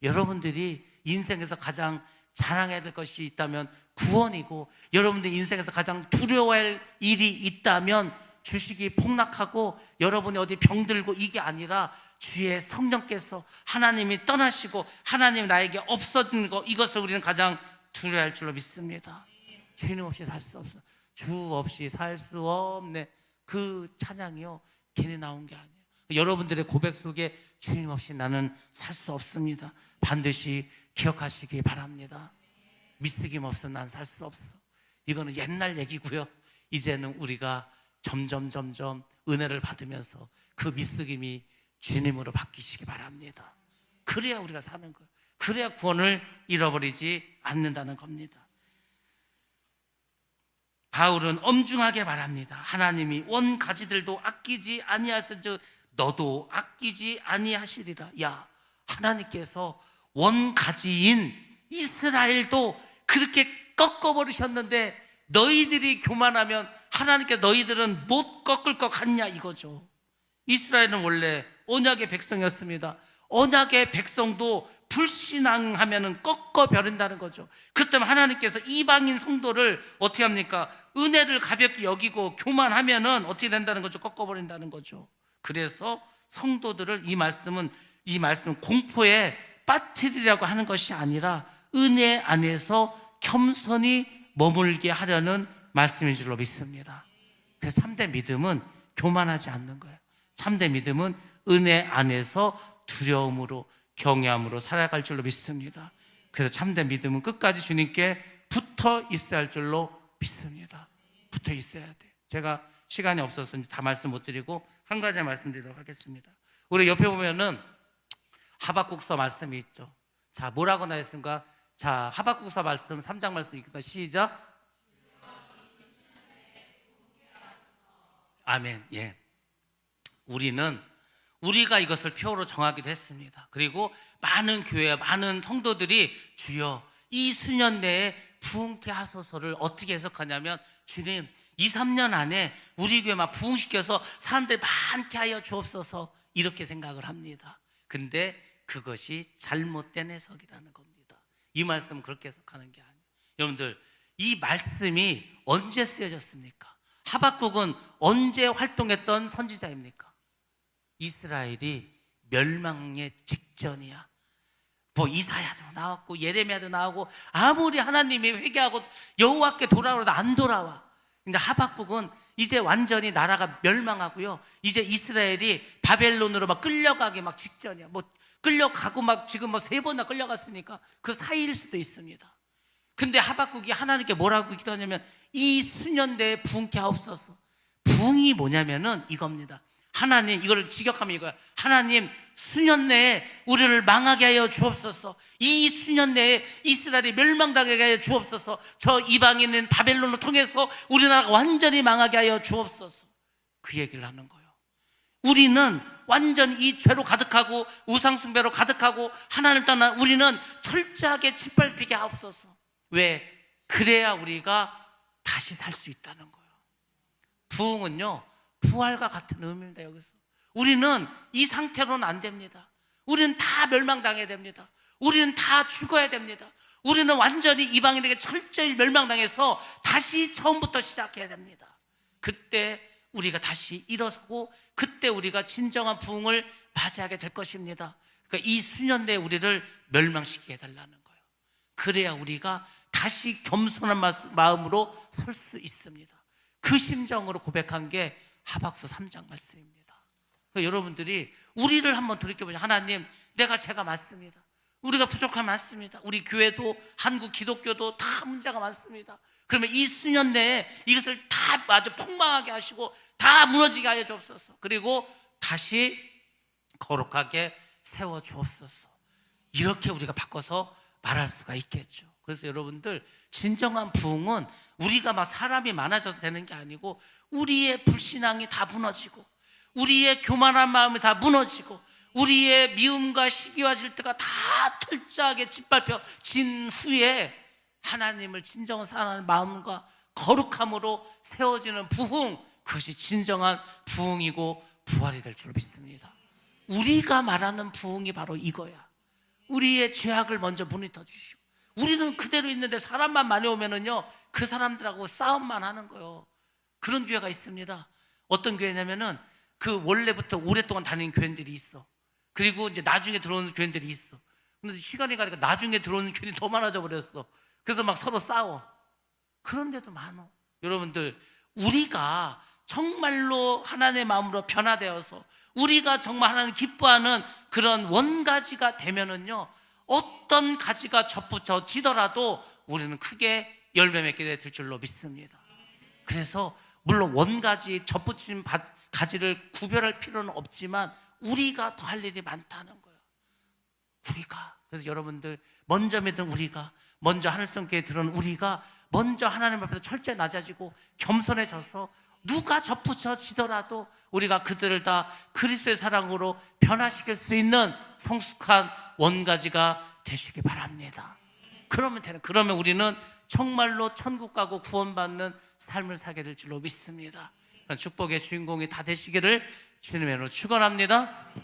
여러분들이 인생에서 가장 자랑해야 될 것이 있다면 구원이고, 여러분들 인생에서 가장 두려워할 일이 있다면 주식이 폭락하고 여러분이 어디 병들고 이게 아니라 주의 성령께서 하나님이 떠나시고 하나님 나에게 없어진 거, 이것을 우리는 가장 두려워할 줄로 믿습니다. 주님 없이 살 수 없어. 주 없이 살 수 없네. 그 찬양이요 괜히 나온 게 아니에요. 여러분들의 고백 속에 주님 없이 나는 살 수 없습니다. 반드시 기억하시기 바랍니다. 미쓰김 없으면 난 살 수 없어. 이거는 옛날 얘기고요. 이제는 우리가 점점 은혜를 받으면서 그 미쓰김이 주님으로 바뀌시기 바랍니다. 그래야 우리가 사는 거예요. 그래야 구원을 잃어버리지 않는다는 겁니다. 바울은 엄중하게 말합니다. 하나님이 원 가지들도 아끼지 아니하시즉 너도 아끼지 아니하시리라. 야, 하나님께서 원 가지인 이스라엘도 그렇게 꺾어버리셨는데 너희들이 교만하면 하나님께 너희들은 못 꺾을 것 같냐 이거죠. 이스라엘은 원래 언약의 백성이었습니다. 언약의 백성도 불신앙하면 꺾어버린다는 거죠. 그렇기 때문에 하나님께서 이방인 성도를 어떻게 합니까? 은혜를 가볍게 여기고 교만하면 어떻게 된다는 거죠? 꺾어버린다는 거죠. 그래서 성도들을 이 말씀은 공포에 빠뜨리려고 하는 것이 아니라 은혜 안에서 겸손히 머물게 하려는 말씀인 줄로 믿습니다. 그래서 참된 믿음은 교만하지 않는 거예요. 참된 믿음은 은혜 안에서 두려움으로 경외함으로 살아갈 줄로 믿습니다. 그래서 참된 믿음은 끝까지 주님께 붙어 있어야 할 줄로 믿습니다. 붙어 있어야 돼. 제가 시간이 없어서 다 말씀 못 드리고 한 가지 말씀드리도록 하겠습니다. 우리 옆에 보면은 하박국서 말씀이 있죠. 자, 뭐라고 나왔습니까? 자, 하박국서 말씀 3장 말씀 읽겠습니다. 시작. 아멘. 예. 우리가 이것을 표로 정하기도 했습니다. 그리고 많은 교회, 많은 성도들이 주여 이 수년 내에 부흥케 하소서를 어떻게 해석하냐면, 주님 2, 3년 안에 우리 교회 막 부흥시켜서 사람들이 많게 하여 주옵소서, 이렇게 생각을 합니다. 근데 그것이 잘못된 해석이라는 겁니다. 이 말씀 그렇게 해석하는 게 아니에요. 여러분들, 이 말씀이 언제 쓰여졌습니까? 하박국은 언제 활동했던 선지자입니까? 이스라엘이 멸망의 직전이야. 뭐 이사야도 나왔고 예레미야도 나오고 아무리 하나님이 회개하고 여호와께 돌아오라도 안 돌아와. 근데 하박국은 이제 완전히 나라가 멸망하고요, 이제 이스라엘이 바벨론으로 막 끌려가기 막 직전이야. 뭐 끌려가고 막 지금 뭐 3번이나 끌려갔으니까 그 사이일 수도 있습니다. 근데 하박국이 하나님께 뭐라고 기도하냐면 이 수년대에 부흥케 하옵소서. 부흥이 뭐냐면은 이겁니다. 하나님, 이거를 직역하면 이거야. 하나님, 수년 내에 우리를 망하게 하여 주옵소서. 이 수년 내에 이스라엘이 멸망당하게 하여 주옵소서. 저 이방인은 바벨론을 통해서 우리나라가 완전히 망하게 하여 주옵소서. 그 얘기를 하는 거예요. 우리는 완전히 이 죄로 가득하고 우상숭배로 가득하고 하나님을 떠난 우리는 철저하게 짓밟히게 하옵소서. 왜? 그래야 우리가 다시 살 수 있다는 거예요. 부흥은요, 부활과 같은 의미입니다. 여기서 우리는 이 상태로는 안 됩니다. 우리는 다 멸망당해야 됩니다. 우리는 다 죽어야 됩니다. 우리는 완전히 이방인에게 철저히 멸망당해서 다시 처음부터 시작해야 됩니다. 그때 우리가 다시 일어서고 그때 우리가 진정한 부흥을 맞이하게 될 것입니다. 그러니까 이 수년 내에 우리를 멸망시키게 해달라는 거예요. 그래야 우리가 다시 겸손한 마음으로 설 수 있습니다. 그 심정으로 고백한 게 하박국 3장 말씀입니다. 그러니까 여러분들이 우리를 한번 돌이켜보자. 하나님, 내가 죄가 많습니다. 우리가 부족함이 많습니다. 우리 교회도 한국 기독교도 다 문제가 많습니다. 그러면 이 수년 내에 이것을 다 아주 폭망하게 하시고 다 무너지게 하여 주옵소서. 그리고 다시 거룩하게 세워 주옵소서. 이렇게 우리가 바꿔서 말할 수가 있겠죠. 그래서 여러분들, 진정한 부흥은 우리가 막 사람이 많아져도 되는 게 아니고 우리의 불신앙이 다 무너지고 우리의 교만한 마음이 다 무너지고 우리의 미움과 시기와 질투가 다 철저하게 짓밟혀진 후에 하나님을 진정한 사랑하는 마음과 거룩함으로 세워지는 부흥, 그것이 진정한 부흥이고 부활이 될 줄 믿습니다. 우리가 말하는 부흥이 바로 이거야. 우리의 죄악을 먼저 문이 터주시고 우리는 그대로 있는데 사람만 많이 오면은요, 그 사람들하고 싸움만 하는 거예요. 그런 교회가 있습니다. 어떤 교회냐면은 그 원래부터 오랫동안 다니는 교회들이 있어. 그리고 이제 나중에 들어오는 교회들이 있어. 근데 시간이 가니까 나중에 들어오는 교회들이 더 많아져 버렸어. 그래서 막 서로 싸워. 그런 데도 많어. 여러분들, 우리가 정말로 하나님의 마음으로 변화되어서 우리가 정말 하나님 기뻐하는 그런 원가지가 되면은요, 어떤 가지가 접붙여지더라도 우리는 크게 열매 맺게 될 줄로 믿습니다. 그래서 물론 원가지 접붙인 가지를 구별할 필요는 없지만 우리가 더 할 일이 많다는 거예요. 우리가. 그래서 여러분들, 먼저 믿은 우리가, 먼저 하늘성교에 들은 우리가 먼저 하나님 앞에서 철저히 낮아지고 겸손해져서 누가 접붙여지더라도 우리가 그들을 다 그리스도의 사랑으로 변화시킬 수 있는 성숙한 원가지가 되시기 바랍니다. 그러면 우리는 정말로 천국 가고 구원받는 삶을 살게 될 줄로 믿습니다. 축복의 주인공이 다 되시기를 주님의 이름으로 축원합니다.